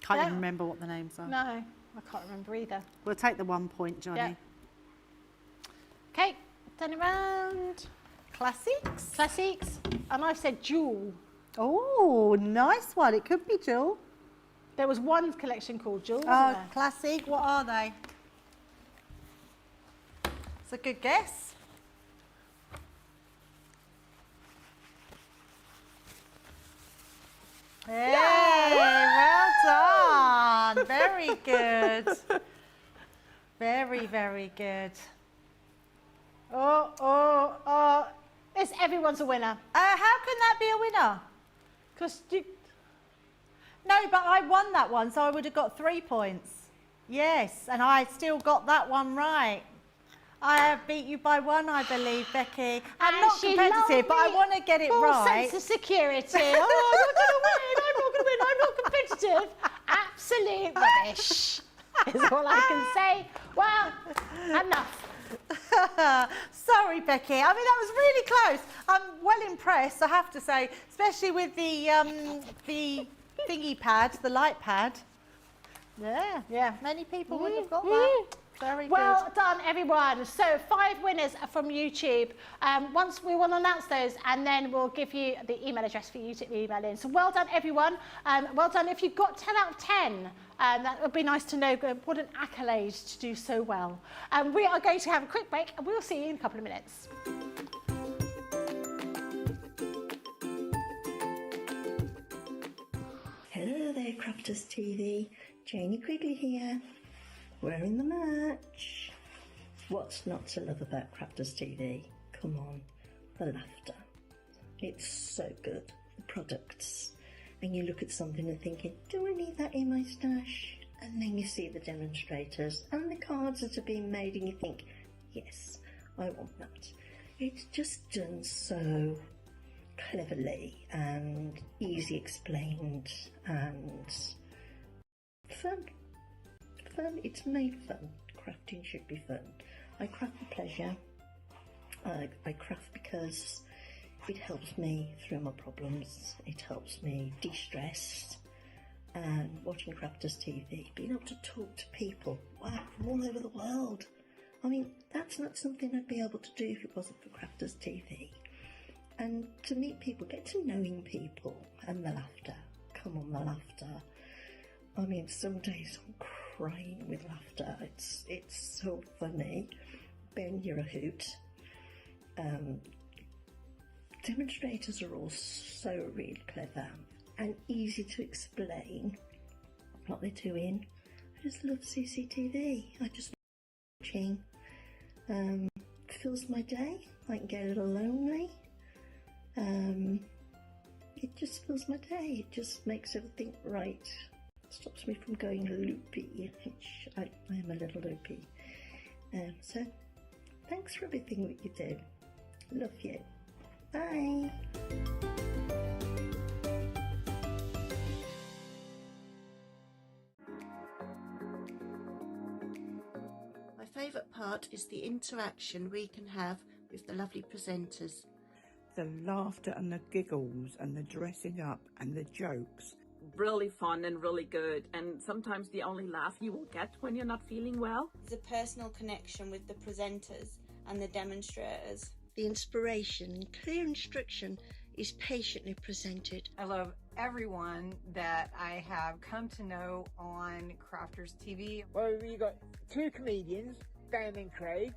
Can't even remember what the names are. No, I can't remember either. We'll take the 1 point, Johnny. Yeah. Okay, turn it round. Classics. Classics. And I said jewel. Oh, nice one. It could be Jewel. There was one collection called jewel, wasn't Oh, there? classic. What are they? It's a good guess. Hey, well done. Very good. Very, very good. Oh. Everyone's a winner. How can that be a winner? Because you... No, but I won that one, so I would have got 3 points. Yes, and I still got that one right. I have beat you by 1, I believe, Becky. I'm not competitive, but I want to get it right. Sense of security. Oh, I'm not going to win. I'm not competitive. Absolute rubbish is all I can say. Well, enough. Sorry, Becky. I mean, that was really close. I'm well impressed, I have to say, especially with the thingy pad, the light pad. Yeah. Many people would have got that. Very Well good. done, everyone. So 5 winners are from YouTube. Once we will announce those, and then we'll give you the email address for you to email in. So well done, everyone. Well done. If you got 10 out of 10, that would be nice to know. What an accolade to do so well. We are going to have a quick break, and we'll see you in a couple of minutes. Hello there, Crafters TV. Janie Quigley here. We're in the match. What's not to love about Crafters TV? Come on, the laughter. It's so good. The products. And you look at something and thinking, do I need that in my stash? And then you see the demonstrators and the cards that are being made and you think, yes, I want that. It's just done so cleverly and easy explained and fun. It's made fun. Crafting should be fun. I craft for pleasure. I craft because it helps me through my problems. It helps me de-stress. And watching Crafters TV, being able to talk to people, wow, from all over the world. I mean, that's not something I'd be able to do if it wasn't for Crafters TV. And to meet people, get to knowing people, and the laughter. Come on, the laughter. I mean, some days I'm crying with laughter. It's so funny. Ben, you're a hoot. Demonstrators are all so really clever and easy to explain what they're doing. I just love CCTV. I just love watching. Fills my day. I can get a little lonely. It just fills my day. It just makes everything right. Stops me from going loopy, which I am a little loopy. So, thanks for everything that you do. Love you. Bye. My favourite part is the interaction we can have with the lovely presenters. The laughter and the giggles and the dressing up and the jokes. Really fun and really good, and sometimes the only laugh you will get when you're not feeling well. The personal connection with the presenters and the demonstrators. The inspiration, clear instruction is patiently presented. I love everyone that I have come to know on Crafters TV. Well, you got 2 comedians, Dan and Craig.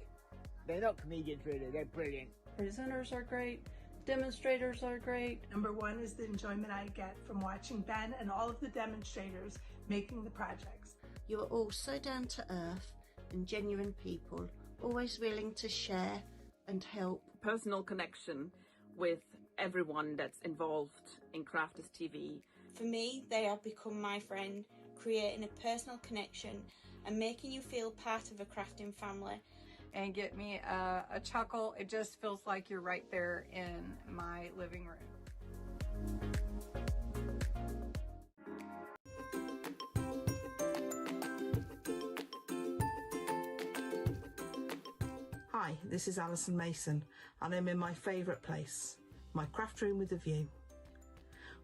They're not comedians really, they're brilliant. Presenters are great. Demonstrators are great. Number 1 is the enjoyment I get from watching Ben and all of the demonstrators making the projects. You are all so down to earth and genuine people, always willing to share and help. Personal connection with everyone that's involved in Crafters TV. For me, they have become my friend, creating a personal connection and making you feel part of a crafting family. And get me a chuckle. It just feels like you're right there in my living room. Hi, this is Alison Mason and I'm in my favourite place, my craft room with a view.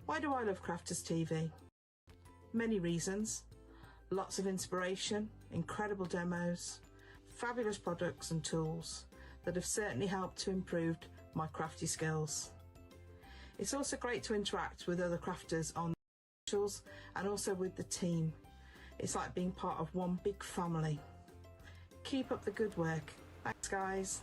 Why do I love Crafters TV? Many reasons. Lots of inspiration, incredible demos, fabulous products and tools that have certainly helped to improve my crafty skills. It's also great to interact with other crafters on socials and also with the team. It's like being part of one big family. Keep up the good work. Thanks, guys.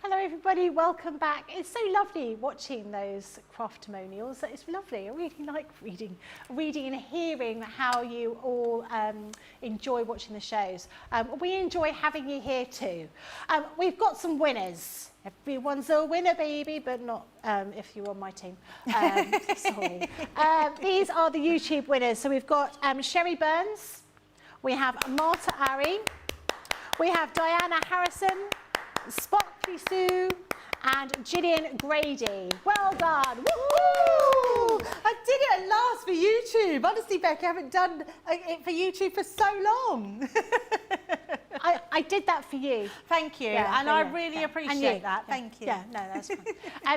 Hello everybody, welcome back. It's so lovely watching those craftimonials. It's lovely. I really like reading and hearing how you all enjoy watching the shows. We enjoy having you here too. We've got some winners. Everyone's a winner, baby, but not if you're on my team. Sorry. These are the YouTube winners. So we've got Sherry Burns, we have Marta Ari, we have Diana Harrison, Sparkly Sue and Gillian Grady. Well done. Woo! I did it at last for YouTube. Honestly, Becky, I haven't done it for YouTube for so long. I did that for you. Thank you. Yeah, and I really appreciate that. Yeah. Thank you. Yeah, no, that's fine.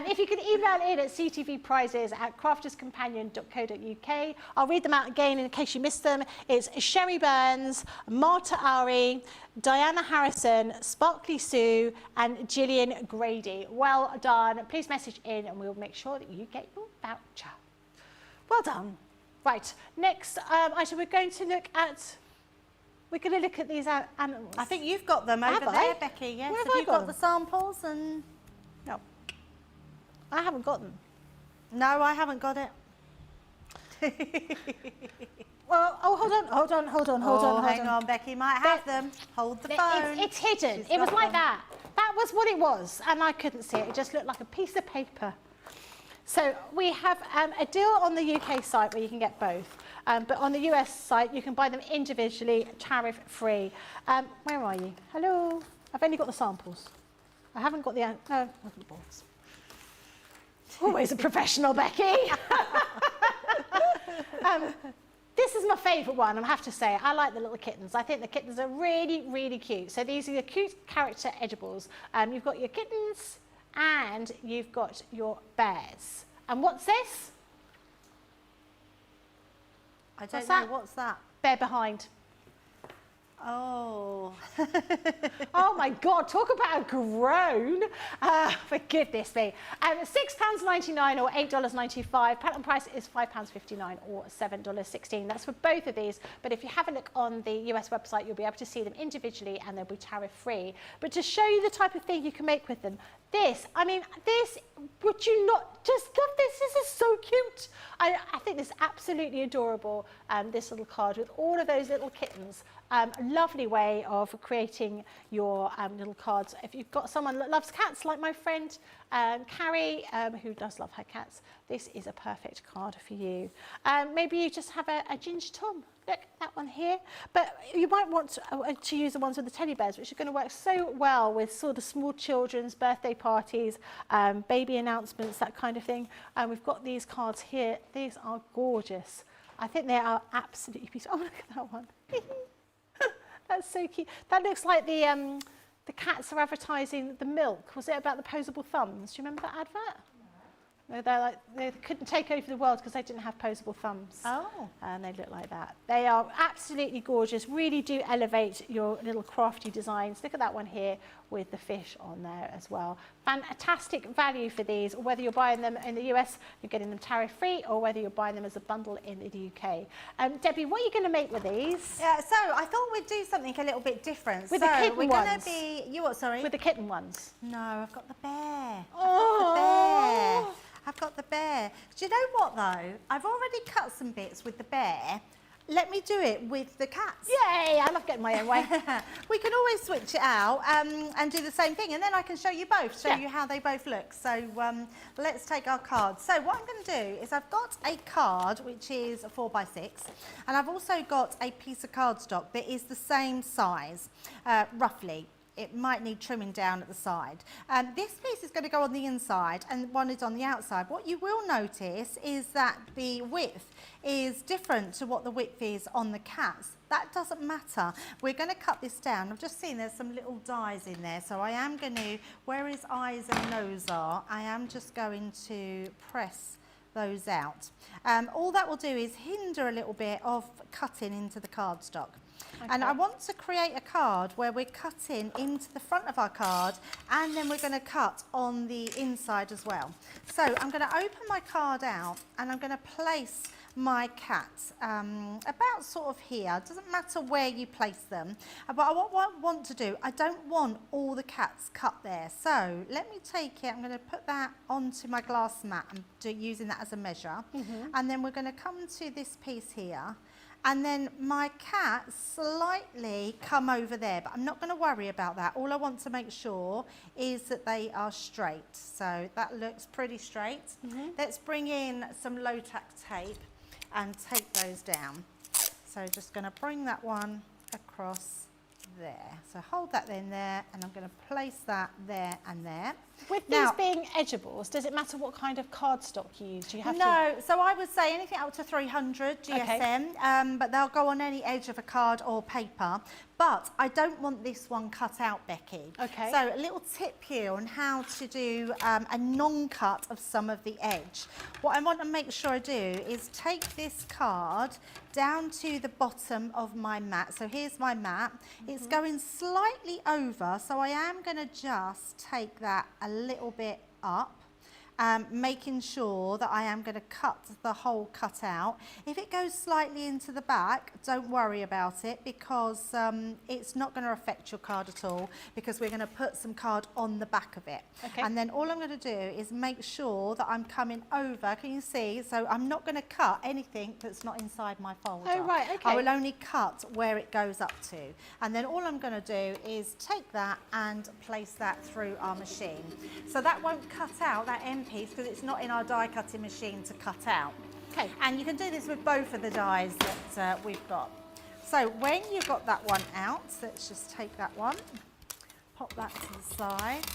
If you can email in at ctvprizes@crafterscompanion.co.uk. I'll read them out again in case you missed them. It's Sherry Burns, Marta Ari, Diana Harrison, Sparkly Sue and Gillian Grady. Well done. Please message in and we'll make sure that you get your voucher. Well done. Right, next item we're going to look at these animals. I think you've got them over there, Becky. Yes. Where Have you got the samples? And no, I haven't got them. No, I haven't got it. Well, hold on. Hang on, Becky might have them. Hold the phone. It's hidden. It was like that. That was what it was, and I couldn't see it. It just looked like a piece of paper. So we have a deal on the UK site where you can get both. But on the US site, you can buy them individually, tariff-free. Where are you? Hello? I've only got the samples. I haven't got the... No, I've got the balls. Always a professional, Becky. This is my favourite one, I have to say. I like the little kittens. I think the kittens are really, really cute. So these are your cute character edibles. You've got your kittens and you've got your bears. And what's this? I don't know. What's that? Bear behind. Oh. Oh my God, talk about a groan. For goodness me. £6.99 or $8.95. Patent price is £5.59 or $7.16. That's for both of these. But if you have a look on the US website, you'll be able to see them individually and they'll be tariff free. But to show you the type of thing you can make with them, would you not just love this? This is so cute. I think this is absolutely adorable, this little card with all of those little kittens. A lovely way of creating your little cards. If you've got someone that loves cats, like my friend Carrie, who does love her cats, this is a perfect card for you. Maybe you just have a Ginger Tom. Look, that one here. But you might want to use the ones with the teddy bears, which are going to work so well with sort of small children's birthday parties, baby announcements, that kind of thing. We've got these cards here. These are gorgeous. I think they are absolutely beautiful. Oh, look at that one. That's so cute. That looks like the cats are advertising the milk. Was it about the posable thumbs? Do you remember that advert? No, they couldn't take over the world because they didn't have posable thumbs. Oh. And they look like that. They are absolutely gorgeous. Really do elevate your little crafty designs. Look at that one here with the fish on there as well. Fantastic value for these. Whether you're buying them in the US, you're getting them tariff free, or whether you're buying them as a bundle in the UK. Debbie, what are you going to make with these? Yeah, so I thought we'd do something a little bit different. With the kitten ones. We're going to be, you what, sorry? With the kitten ones. No, I've got the bear. Oh. I've got the bear. I've got the bear. Do you know what though? I've already cut some bits with the bear. Let me do it with the cats. Yay, I love getting my own way. We can always switch it out and do the same thing, and then I can show you both, show you how they both look. So let's take our cards. So what I'm going to do is I've got a card which is a 4x6, and I've also got a piece of cardstock that is the same size, roughly. It might need trimming down at the side. This piece is going to go on the inside and one is on the outside. What you will notice is that the width is different to what the width is on the cats. That doesn't matter. We're going to cut this down. I've just seen there's some little dies in there, so I am going to, where his eyes and nose are, I am just going to press those out. All that will do is hinder a little bit of cutting into the cardstock. Okay. And I want to create a card where we're cutting into the front of our card and then we're going to cut on the inside as well. So I'm going to open my card out and I'm going to place my cats about sort of here. It doesn't matter where you place them, but what I want to do, I don't want all the cats cut there. So let me take it, I'm going to put that onto my glass mat and using that as a measure. And then we're going to come to this piece here. And then my cats slightly come over there, but I'm not going to worry about that. All I want to make sure is that they are straight. So that looks pretty straight. Let's bring in some low tack tape and take those down. So just going to bring that one across there. So hold that in there and I'm going to place that there and there. With these being edgeables, does it matter what kind of cardstock you use? Do you have No, so I would say anything up to 300 GSM, but they'll go on any edge of a card or paper. But I don't want this one cut out, Becky. Okay. So a little tip here on how to do a non-cut of some of the edge. What I want to make sure I do is take this card down to the bottom of my mat. So here's my mat. It's going slightly over, so I am going to just take that a little bit up. Making sure that I am going to cut the whole cut out. If it goes slightly into the back, don't worry about it because it's not going to affect your card at all because we're going to put some card on the back of it. Okay. And then all I'm going to do is make sure that I'm coming over, can you see? So I'm not going to cut anything that's not inside my folder. Oh, right, okay. I will only cut where it goes up to. And then all I'm going to do is take that and place that through our machine. So that won't cut out that end piece because it's not in our die cutting machine to cut out. Okay, and you can do this with both of the dies that we've got. So when you've got that one out, let's just take that one, pop that to the side.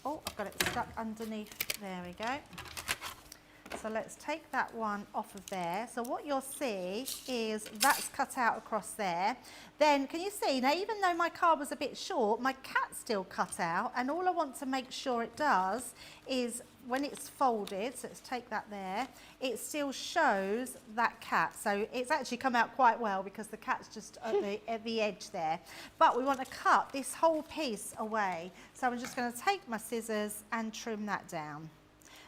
Oh, I've got it stuck underneath, there we go. So let's take that one off of there. So what you'll see is that's cut out across there. Then can you see, now even though my card was a bit short, my cat's still cut out, and all I want to make sure it does is when it's folded, so let's take that there, it still shows that cat. So it's actually come out quite well because the cat's just at the edge there. But we want to cut this whole piece away. So I'm just going to take my scissors and trim that down.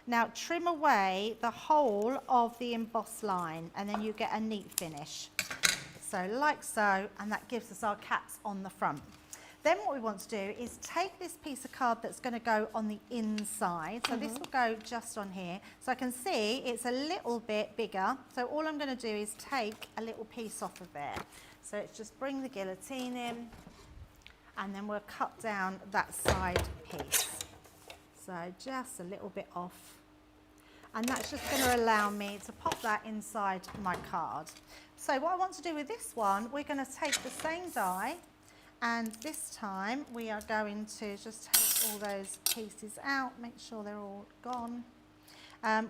Now trim away the whole of the embossed line and then you get a neat finish. So like so, and that gives us our cats on the front. Then what we want to do is take this piece of card that's going to go on the inside. So this will go just on here. So I can see it's a little bit bigger. So all I'm going to do is take a little piece off of there. So let's just bring the guillotine in and then we'll cut down that side piece. So just a little bit off. And that's just going to allow me to pop that inside my card. So what I want to do with this one, we're going to take the same die, and this time we are going to just take all those pieces out, make sure they're all gone.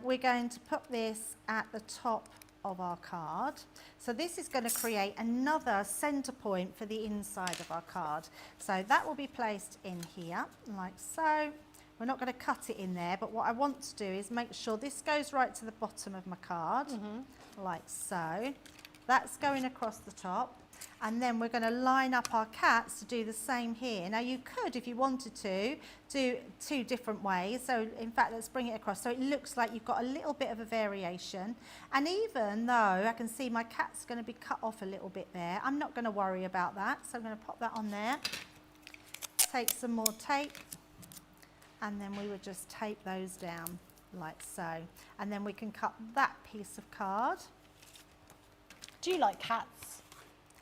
We're going to put this at the top of our card. So this is going to create another center point for the inside of our card. So that will be placed in here, like so. We're not going to cut it in there, but what I want to do is make sure this goes right to the bottom of my card, like so. That's going across the top. And then we're going to line up our cats to do the same here. Now you could, if you wanted to, do two different ways. So in fact, let's bring it across. So it looks like you've got a little bit of a variation. And even though I can see my cat's going to be cut off a little bit there, I'm not going to worry about that. So I'm going to pop that on there. Take some more tape. and then we would just tape those down like so. And then we can cut that piece of card. Do you like cats?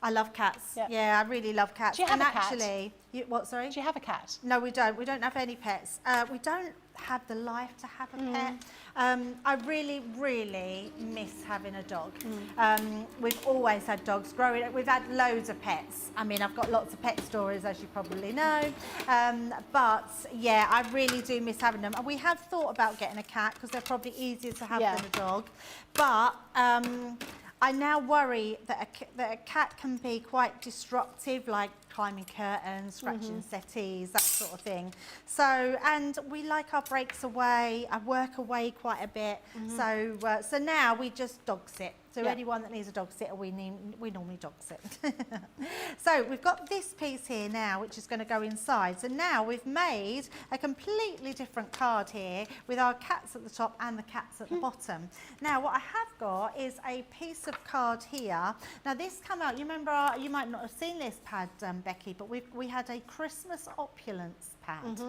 I love cats. Yep. Yeah, I really love cats. Do you have and a cat? actually, what, sorry? Do you have a cat? No, we don't. We don't have any pets. We don't have the life to have a pet. I really, really miss having a dog. We've always had dogs growing up. We've had loads of pets. I mean, I've got lots of pet stories, as you probably know. But yeah, I really do miss having them. And we have thought about getting a cat because they're probably easier to have than a dog. But I now worry that a cat can be quite disruptive, like climbing curtains, scratching settees, that sort of thing. So, and we like our breaks away. I work away quite a bit. So now we just dog sit. So anyone that needs a dog sitter, we normally dog sit. So we've got this piece here now, which is going to go inside. So now we've made a completely different card here with our cats at the top and the cats at the bottom. Now what I have got is a piece of card here. Now this came out, you remember, you might not have seen this pad, Becky, but we had a Christmas opulence pad.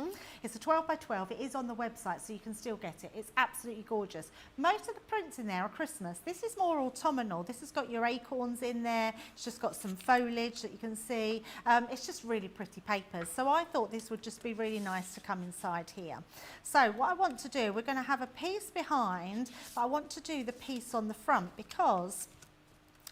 It's a 12 by 12. It is on the website, so you can still get it. It's absolutely gorgeous. Most of the prints in there are Christmas. This is more autumnal. This has got your acorns in there. It's just got some foliage that you can see. It's just really pretty papers. So I thought this would just be really nice to come inside here. So what I want to do, we're going to have a piece behind, but I want to do the piece on the front because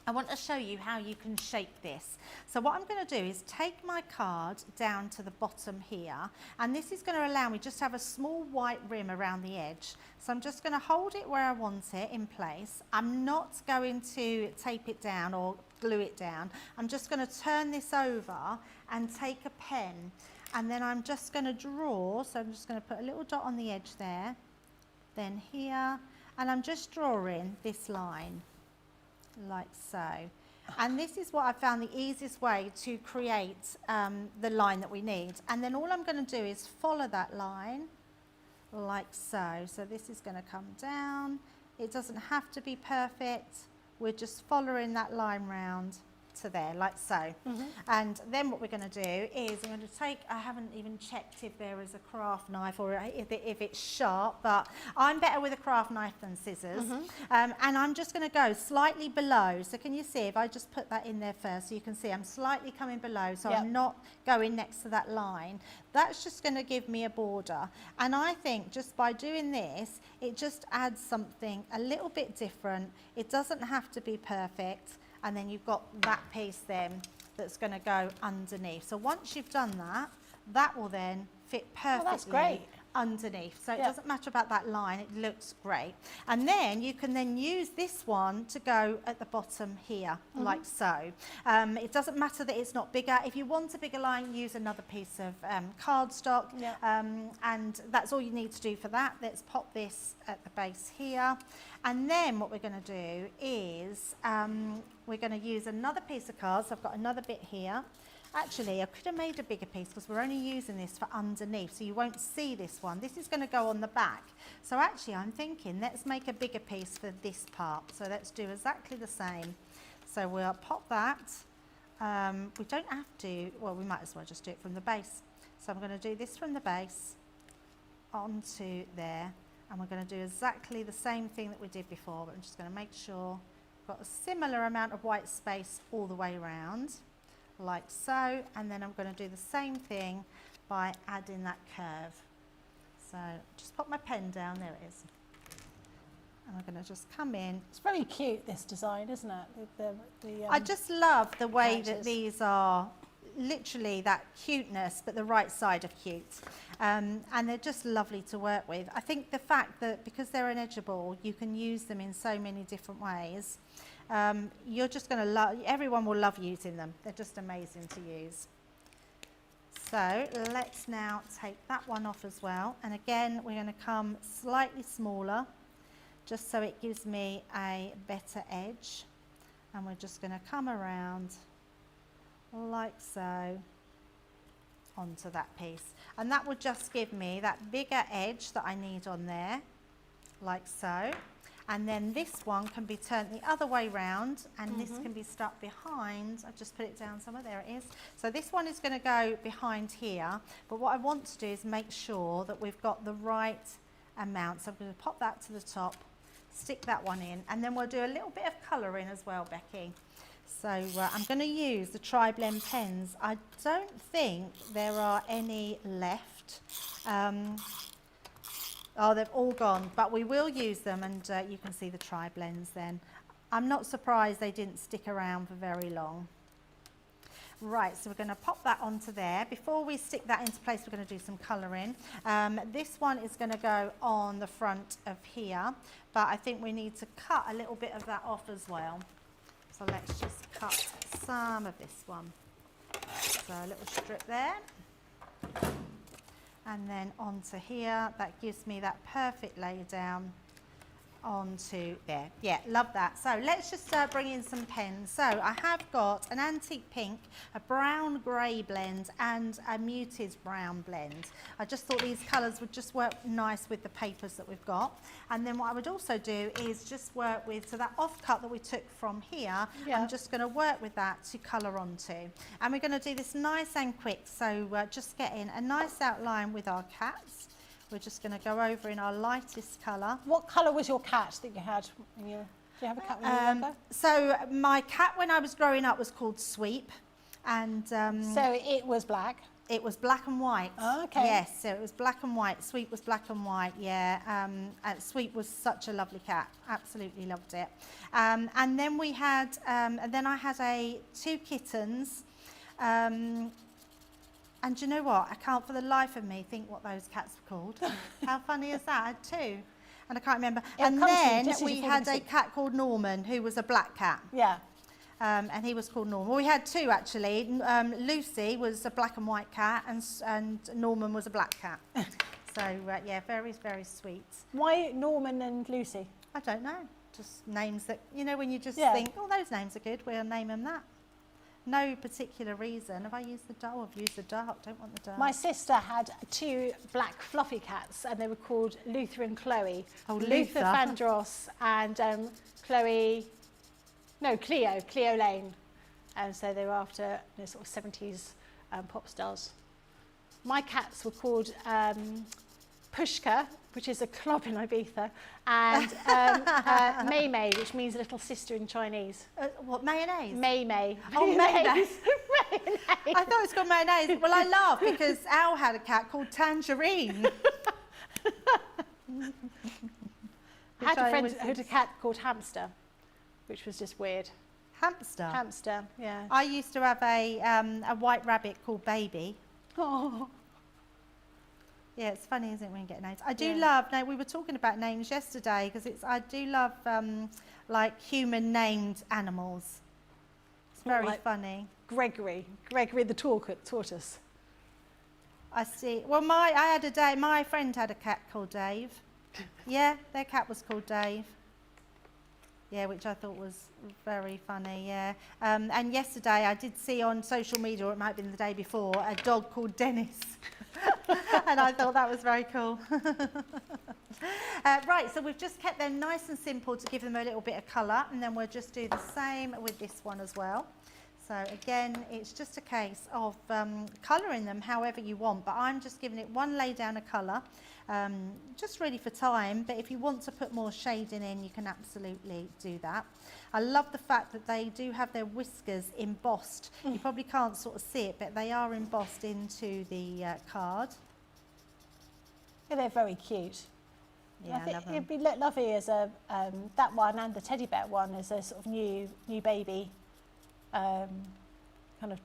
I want to show you how you can shape this. So what I'm going to do is take my card down to the bottom here, and this is going to allow me just to have a small white rim around the edge. So I'm just going to hold it where I want it in place. I'm not going to tape it down or glue it down. I'm just going to turn this over and take a pen, and then I'm just going to draw. So I'm just going to put a little dot on the edge there, then here, and I'm just drawing this line like so. And this is what I found the easiest way to create the line that we need. And then all I'm going to do is follow that line like so. So this is going to come down. It doesn't have to be perfect. We're just following that line round to there like so. And then what we're going to do is I'm going to take, I haven't even checked if there is a craft knife or if it's sharp, but I'm better with a craft knife than scissors. And I'm just going to go slightly below. So can you see if I just put that in there first, so you can see I'm slightly coming below, so I'm not going next to that line. That's just going to give me a border. And I think just by doing this, it just adds something a little bit different. It doesn't have to be perfect. And then you've got that piece then that's going to go underneath. So once you've done that, that will then fit perfectly underneath. So it doesn't matter about that line, it looks great. And then you can then use this one to go at the bottom here, like so. It doesn't matter that it's not bigger. If you want a bigger line, use another piece of cardstock. And that's all you need to do for that. Let's pop this at the base here. And then what we're going to do is we're going to use another piece of cards. I've got another bit here. Actually, I could have made a bigger piece because we're only using this for underneath, so you won't see this one. This is going to go on the back. So actually, I'm thinking, let's make a bigger piece for this part. So let's do exactly the same. So we'll pop that. We don't have to, well, we might as well just do it from the base. So I'm going to do this from the base onto there. And we're going to do exactly the same thing that we did before, but I'm just going to make sure we've got a similar amount of white space all the way around, like so. And then I'm going to do the same thing by adding that curve. So just pop my pen down, there it is. And I'm going to just come in. It's very cute, this design, isn't it? I just love the way that these are literally that cuteness, but the right side of cute. And they're just lovely to work with. I think the fact that because they're an edgeable, you can use them in so many different ways. You're just going to love, everyone will love using them. They're just amazing to use. So let's now take that one off as well. And again, we're going to come slightly smaller, just so it gives me a better edge. And we're just going to come around like so onto that piece, and that will just give me that bigger edge that I need on there, like so. And then this one can be turned the other way round, and this can be stuck behind. I've just put it down somewhere, there it is. So this one is going to go behind here, but what I want to do is make sure that we've got the right amount. So I'm going to pop that to the top, stick that one in, and then we'll do a little bit of colour in as well, Becky. So I'm going to use the Tri-Blend pens. I don't think there are any left. Oh, they've all gone, but we will use them, and you can see the Tri-Blends then. I'm not surprised they didn't stick around for very long. Right, so we're going to pop that onto there. Before we stick that into place, we're going to do some colouring. This one is going to go on the front of here, but I think we need to cut a little bit of that off as well. So let's just cut some of this one. So a little strip there. And then onto here, that gives me that perfect lay down onto there. Yeah, love that. So let's just bring in some pens. So I have got an antique pink, a brown grey blend, and a muted brown blend. I just thought these colours would just work nice with the papers that we've got. And then what I would also do is just work with, so that offcut that we took from here, I'm just going to work with that to colour onto. And we're going to do this nice and quick, so just get in a nice outline with our cats. We're just going to go over in our lightest colour. What colour was your cat that you had when you, did you have a cat when you were younger? So my cat when I was growing up was called Sweep, and so it was black? It was black and white. Oh, okay. Yes, so it was black and white. Sweep was black and white, yeah. Sweep was such a lovely cat. Absolutely loved it. And then we had, and then I had two kittens. And do you know what? I can't for the life of me think what those cats were called. How funny is that? I had two, and I can't remember. And then we had a cat called Norman, who was a black cat. Yeah. And he was called Norman. Well, we had two actually. Lucy was a black and white cat, and Norman was a black cat. So yeah, very, very sweet. Why Norman and Lucy? I don't know. Just names that, you know, when you just think, oh, those names are good, we'll name them that. No particular reason. Have I used the dark? I've used the dark. Don't want the dark. My sister had two black fluffy cats, and they were called Luther and Chloe. Oh, Luther Vandross and Cleo Lane. And so they were after sort of 70s pop stars. My cats were called Pushka, which is a club in Ibiza, and Mei Mei, which means little sister in Chinese. What, mayonnaise? Mei Mei. Oh, mayonnaise. I thought it was called mayonnaise. Well, I laugh because Al had a cat called Tangerine. I had a friend who had a cat called Hamster, which was just weird. Hamster? Hamster, yeah. I used to have a white rabbit called Baby. Oh. Yeah, it's funny, isn't it, when you get names? I do love, now we were talking about names yesterday, because I do love like human named animals. It's very funny. Gregory the tortoise. I see. Well, my friend had a cat called Dave. Yeah, their cat was called Dave. Yeah, which I thought was very funny, yeah. And yesterday I did see on social media, or it might have been the day before, a dog called Dennis. And I thought that was very cool. Right, so we've just kept them nice and simple to give them a little bit of colour, and then we'll just do the same with this one as well. So again, it's just a case of colouring them however you want, but I'm just giving it one lay down of colour, just really for time, but if you want to put more shading in, you can absolutely do that. I love the fact that they do have their whiskers embossed. You probably can't sort of see it, but they are embossed into the card. Yeah, they're very cute. Yeah, I love them. It'd be lovely as a that one and the teddy bear one as a sort of new baby kind of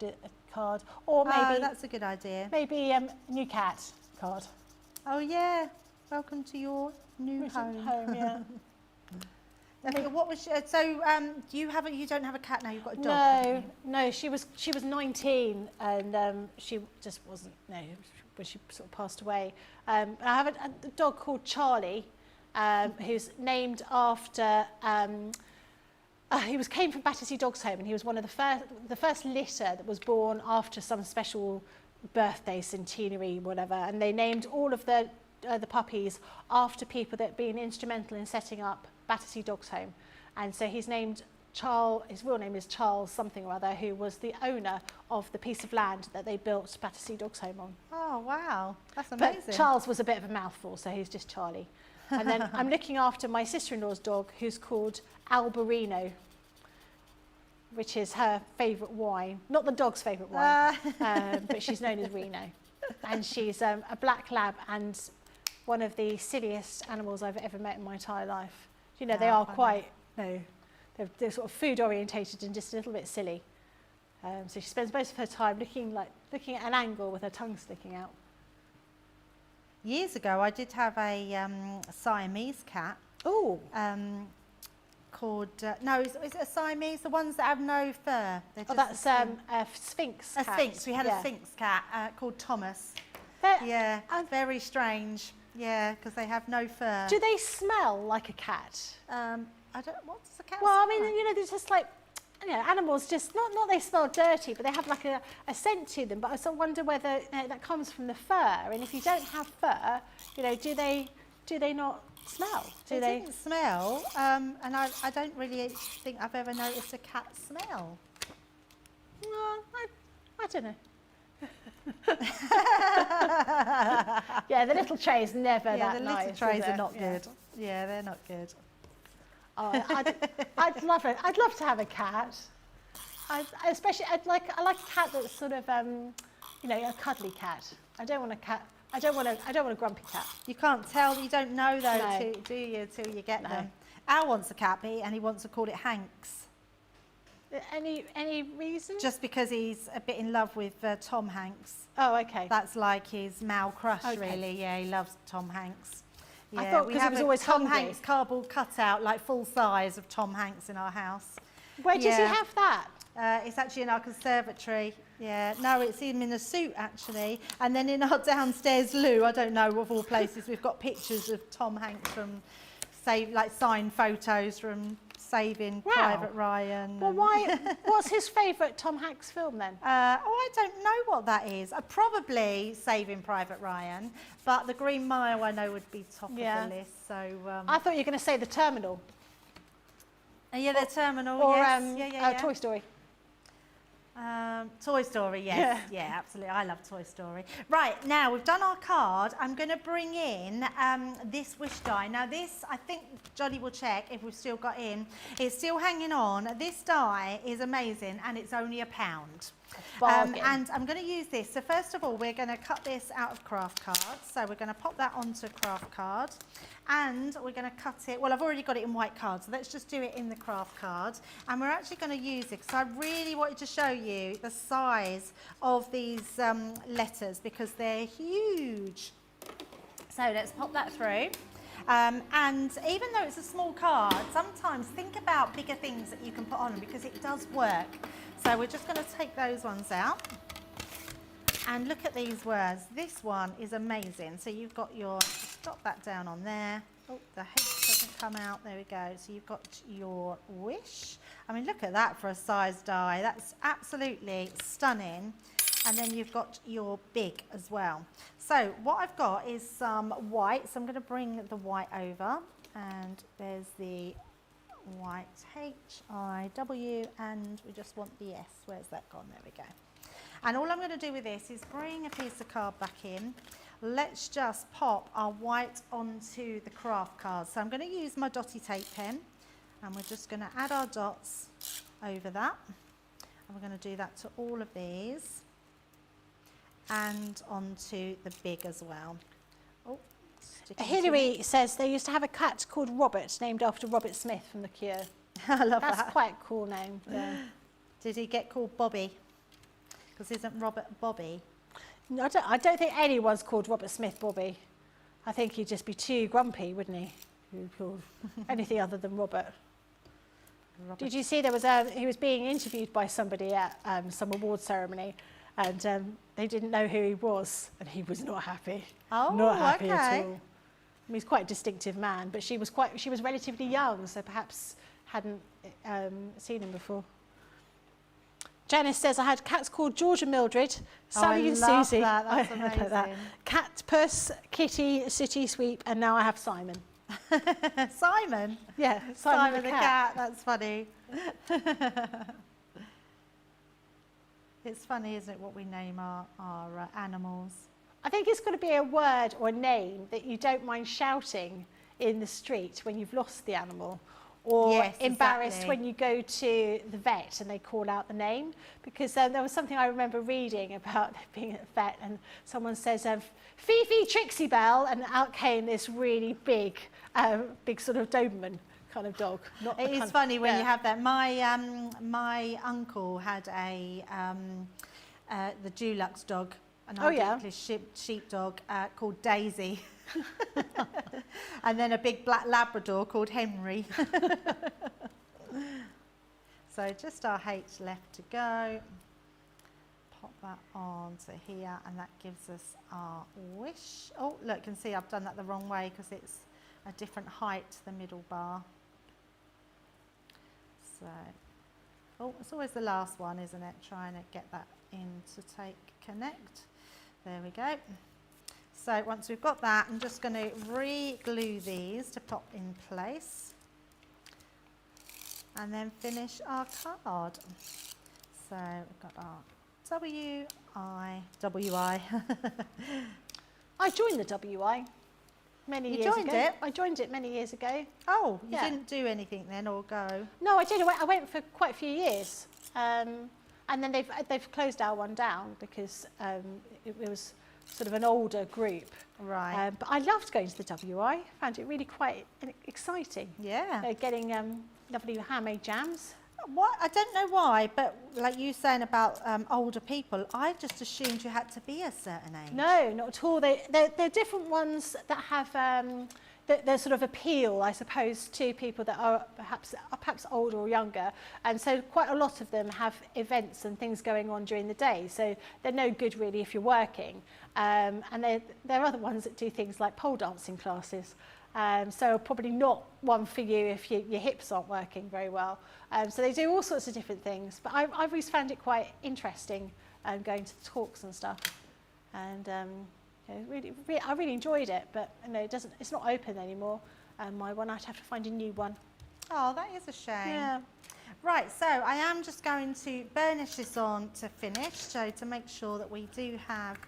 card, or maybe that's a good idea. Maybe new cat card. Oh yeah, welcome to your new home. Yeah. What was you don't have a cat now? You've got a dog. No. She was 19 and she just wasn't. No, when she sort of passed away. I have a dog called Charlie, who's named after. He came from Battersea Dogs Home, and he was one of the first litter that was born after some special birthday centenary, whatever. And they named all of the puppies after people that had been instrumental in setting up Battersea Dogs Home. And so he's named Charles, his real name is Charles something or other, who was the owner of the piece of land that they built Battersea Dogs Home on. Oh, wow. That's amazing. But Charles was a bit of a mouthful, so he's just Charlie. And then I'm looking after my sister-in-law's dog, who's called Albarino, which is her favourite wine. Not the dog's favourite wine, but she's known as Reno. And she's a black lab and one of the silliest animals I've ever met in my entire life. You know, they are quite, they're sort of food orientated and just a little bit silly. So she spends most of her time looking at an angle with her tongue sticking out. Years ago, I did have a Siamese cat. Oh. Called, no, is it a Siamese? The ones that have no fur. Oh, that's a Sphinx cat. A Sphinx. We had a Sphinx cat called Thomas. Very strange. Yeah, because they have no fur. Do they smell like a cat? I don't. What does a cat? Well, I smell mean, like? you know, they're just like, you know, animals just not they smell dirty, but they have like a scent to them. But I sort of wonder whether that comes from the fur. And if you don't have fur, you know, do they not smell? They didn't smell, and I don't really think I've ever noticed a cat smell. Well, I don't know. Yeah, the little tray's never that the nice. little trays are not good. Yeah, they're not good. Oh, I'd love it. I'd love to have a cat. I like a cat that's sort of you know, a cuddly cat. I don't want a cat. I don't want a grumpy cat. You can't tell. You don't know though, do you? Till you get them. Al wants a cat, and he wants to call it Hanks. Any reason? Just because he's a bit in love with Tom Hanks. Oh, okay. That's like his male crush, really. Yeah, he loves Tom Hanks. Yeah, I thought we because have he was a always Tom hungry. Hanks cardboard cutout, like full size of Tom Hanks in our house. Where does he have that? It's actually in our conservatory. Yeah, no, it's him in a suit actually. And then in our downstairs loo, I don't know, of all places, we've got pictures of Tom Hanks from, signed photos from Saving Private Ryan. Well, why? What's his favourite Tom Hanks film then? I don't know what that is. Probably Saving Private Ryan, but The Green Mile I know would be top of the list. So I thought you were going to say The Terminal. Yeah, The Terminal. Or yes. Toy Story. Toy Story, yes. Yeah, absolutely. I love Toy Story. Right, now we've done our card. I'm going to bring in this wish die. Now this, I think Johnny will check if we've still got in. It's still hanging on. This die is amazing and it's only £1. And I'm going to use this. So first of all, we're going to cut this out of craft cards. So we're going to pop that onto craft card and we're going to cut it. Well, I've already got it in white card, so let's just do it in the craft card. And we're actually going to use it because I really wanted to show you the size of these letters because they're huge. So let's pop that through. And even though it's a small card, sometimes think about bigger things that you can put on because it does work. So we're just going to take those ones out and look at these words. This one is amazing. So you've got your, drop that down on there. Oh, the H doesn't come out. There we go. So you've got your wish. I mean, look at that for a size die. That's absolutely stunning. And then you've got your big as well. So what I've got is some white. So I'm going to bring the white over. And there's the white H-I-W, and we just want the S. Where's that gone? There we go. And all I'm going to do with this is bring a piece of card back in. Let's just pop our white onto the craft card. So I'm going to use my dotty tape pen, and we're just going to add our dots over that. And we're going to do that to all of these and onto the big as well. Oh. Hilary says they used to have a cat called Robert, named after Robert Smith from The Cure. I love that. That's quite a cool name. Yeah. Did he get called Bobby? Because isn't Robert Bobby? No, I don't think anyone's called Robert Smith Bobby. I think he'd just be too grumpy, wouldn't he? Called anything other than Robert. Did you see there was he was being interviewed by somebody at some award ceremony, and they didn't know who he was, and he was not happy. Oh, not happy okay. at all. I mean, he's quite a distinctive man, but she was relatively young, so perhaps hadn't seen him before. Janice says, I had cats called George and Mildred, Sally and love Susie. That. That's amazing. Cat, Puss, Kitty, City Sweep, and now I have Simon. Simon. Yeah, Simon the cat. That's funny. It's funny, isn't it, what we name our animals? I think it's got to be a word or a name that you don't mind shouting in the street when you've lost the animal, or Yes, embarrassed exactly. when you go to the vet and they call out the name. Because there was something I remember reading about being at the vet, and someone says, Fifi Trixie Belle, and out came this really big sort of Doberman kind of dog. Not It the is kind funny when yeah. you have that. My uncle had the Dulux dog, an old English sheepdog called Daisy. And then a big black Labrador called Henry. So just our H left to go. Pop that on to here, and that gives us our wish. Oh, look, you can see I've done that the wrong way because it's a different height to the middle bar. So, oh, it's always the last one, isn't it? Trying to get that in to connect. There we go. So once we've got that, I'm just going to re-glue these to pop in place, and then finish our card. So we've got our WI. I joined the WI many You years joined ago. it? I joined it many years ago. Oh, you Yeah. didn't do anything then, or go? No, I did. I went for quite a few years, and then they've closed our one down because it was sort of an older group. Right. But I loved going to the WI. Found it really quite exciting. Yeah. Getting lovely handmade jams. What? I don't know why, but like you saying about older people, I just assumed you had to be a certain age. No, not at all. They're different ones that have their sort of appeal, I suppose, to people that are perhaps older or younger. And so quite a lot of them have events and things going on during the day. So they're no good really if you're working. And there are other ones that do things like pole dancing classes. So probably not one for you if your hips aren't working very well. So they do all sorts of different things. But I've always found it quite interesting going to the talks and stuff. And I really enjoyed it, but it's not open anymore. My one, I'd have to find a new one. Oh, that is a shame. Yeah. Right, so I am just going to burnish this on to finish, so to make sure that we do have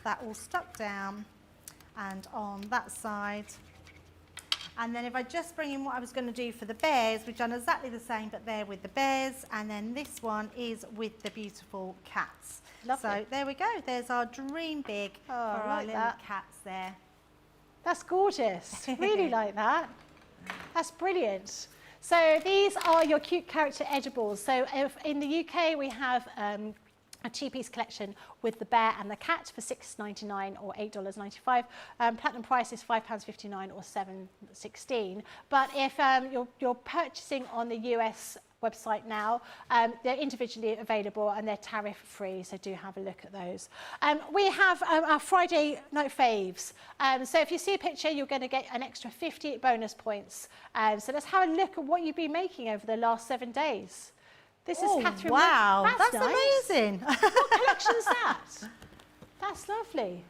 that all stuck down and on that side. And then if I just bring in what I was going to do for the bears, we've done exactly the same, but there with the bears, and then this one is with the beautiful cats. Lovely. So there we go, there's our dream big for our little cats there. That's gorgeous. Really like that. That's brilliant. So these are your cute character edibles. So in the UK we have a two-piece collection with the bear and the cat for $6.99 or $8.95. Platinum price is £5.59 or $7.16. But if you're purchasing on the US website now, they're individually available and they're tariff free, so do have a look at those. We have our Friday night faves. So if you see a picture, you're going to get an extra 50 bonus points. So let's have a look at what you've been making over the last 7 days. This is Catherine. Wow, that's nice. amazing. What collection's that? That's lovely.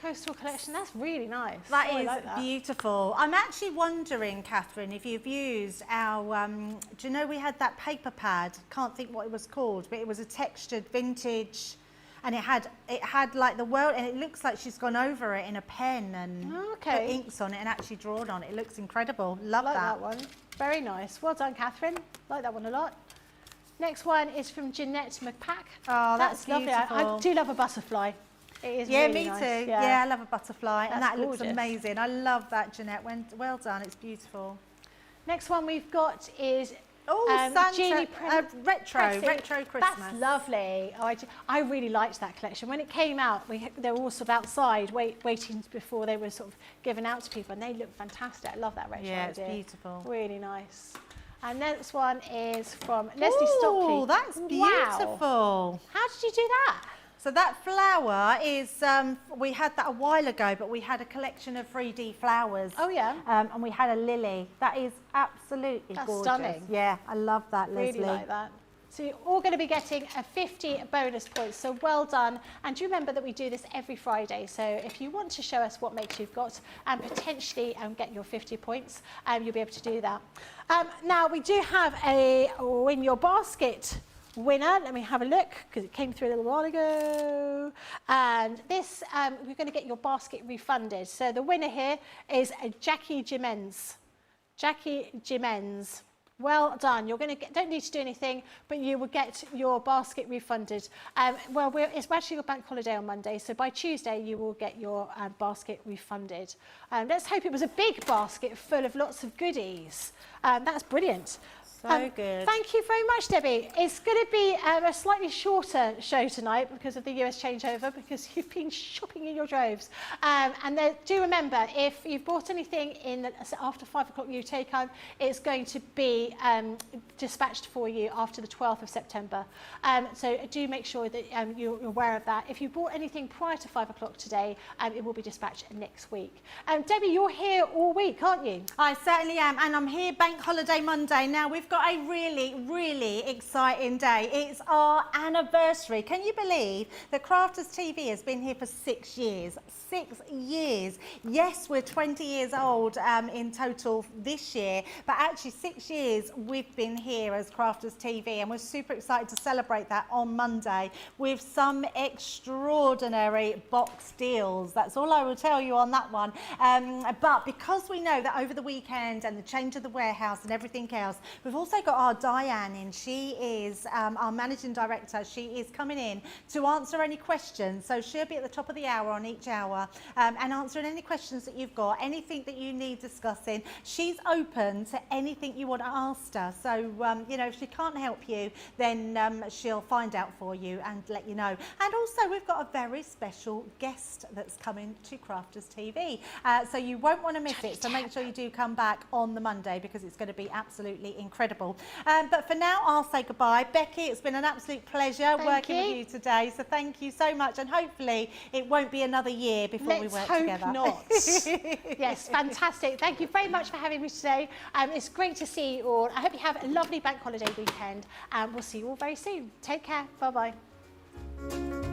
Coastal collection, that's really nice. That I is like that. beautiful. I'm actually wondering, Catherine, if you've used our, do you know we had that paper pad, can't think what it was called, but it was a textured vintage, and it had like the world, and it looks like she's gone over it in a pen and put inks on it and actually drawn on it. It looks incredible. Love like that. that one. Very nice. Well done, Catherine. Like that one a lot. Next one is from Jeanette McPack. Oh, that's lovely. I do love a butterfly. It is really me nice. too. Yeah, I love a butterfly, and that looks gorgeous. amazing. I love that, Jeanette. well done. It's beautiful. Next one we've got is Santa, retro Christmas. That's lovely. Oh, I really liked that collection. When it came out, they were all sort of outside waiting before they were sort of given out to people, and they look fantastic. I love that retro Yeah, it's idea. beautiful. Really nice. And next one is from Leslie Stockley. Oh, that's beautiful. Wow. How did you do that? So that flower is, we had that a while ago, but we had a collection of 3D flowers. Oh, yeah. And we had a lily. That is absolutely gorgeous. Stunning. Yeah, I love that, Leslie. Really like that. So you're all going to be getting a 50 bonus points. So well done. And do remember that we do this every Friday. So if you want to show us what makes you've got and potentially get your 50 points, you'll be able to do that. Now we do have a win your basket winner. Let me have a look because it came through a little while ago. And this, we're going to get your basket refunded. So the winner here is Jackie Jimenez. Jackie Jimenez. Well done. You're going to don't need to do anything, but you will get your basket refunded. Well, it's actually your bank holiday on Monday, so by Tuesday you will get your basket refunded. Let's hope it was a big basket full of lots of goodies. That's brilliant. So good. Thank you very much, Debbie. It's going to be a slightly shorter show tonight because of the US changeover, because you've been shopping in your droves. And do remember, if you've bought anything in after 5 o'clock UK time, it's going to be dispatched for you after the 12th of September. So do make sure that you're aware of that. If you bought anything prior to 5 o'clock today, it will be dispatched next week. Debbie, you're here all week, aren't you? I certainly am, and I'm here bank holiday Monday. Now, we've got a really, really exciting day. It's our anniversary. Can you believe that Crafters TV has been here for 6 years? 6 years. Yes, we're 20 years old in total this year, but actually 6 years we've been here as Crafters TV, and we're super excited to celebrate that on Monday with some extraordinary box deals. That's all I will tell you on that one. But because we know that over the weekend and the change of the warehouse and everything else, we've also got our Diane in. She is our managing director. She is coming in to answer any questions. So she'll be at the top of the hour on each hour and answering any questions that you've got, anything that you need discussing. She's open to anything you want to ask her. So, you know, if she can't help you, then she'll find out for you and let you know. And also, we've got a very special guest that's coming to Crafters TV. So you won't want to miss it. So make sure you do come back on the Monday because it's going to be absolutely incredible. But for now, I'll say goodbye. Becky, it's been an absolute pleasure working with you today. So thank you so much. And hopefully it won't be another year before we work together. Let's hope not. Yes, fantastic. Thank you very much for having me today. It's great to see you all. I hope you have a lovely bank holiday weekend. And we'll see you all very soon. Take care. Bye-bye.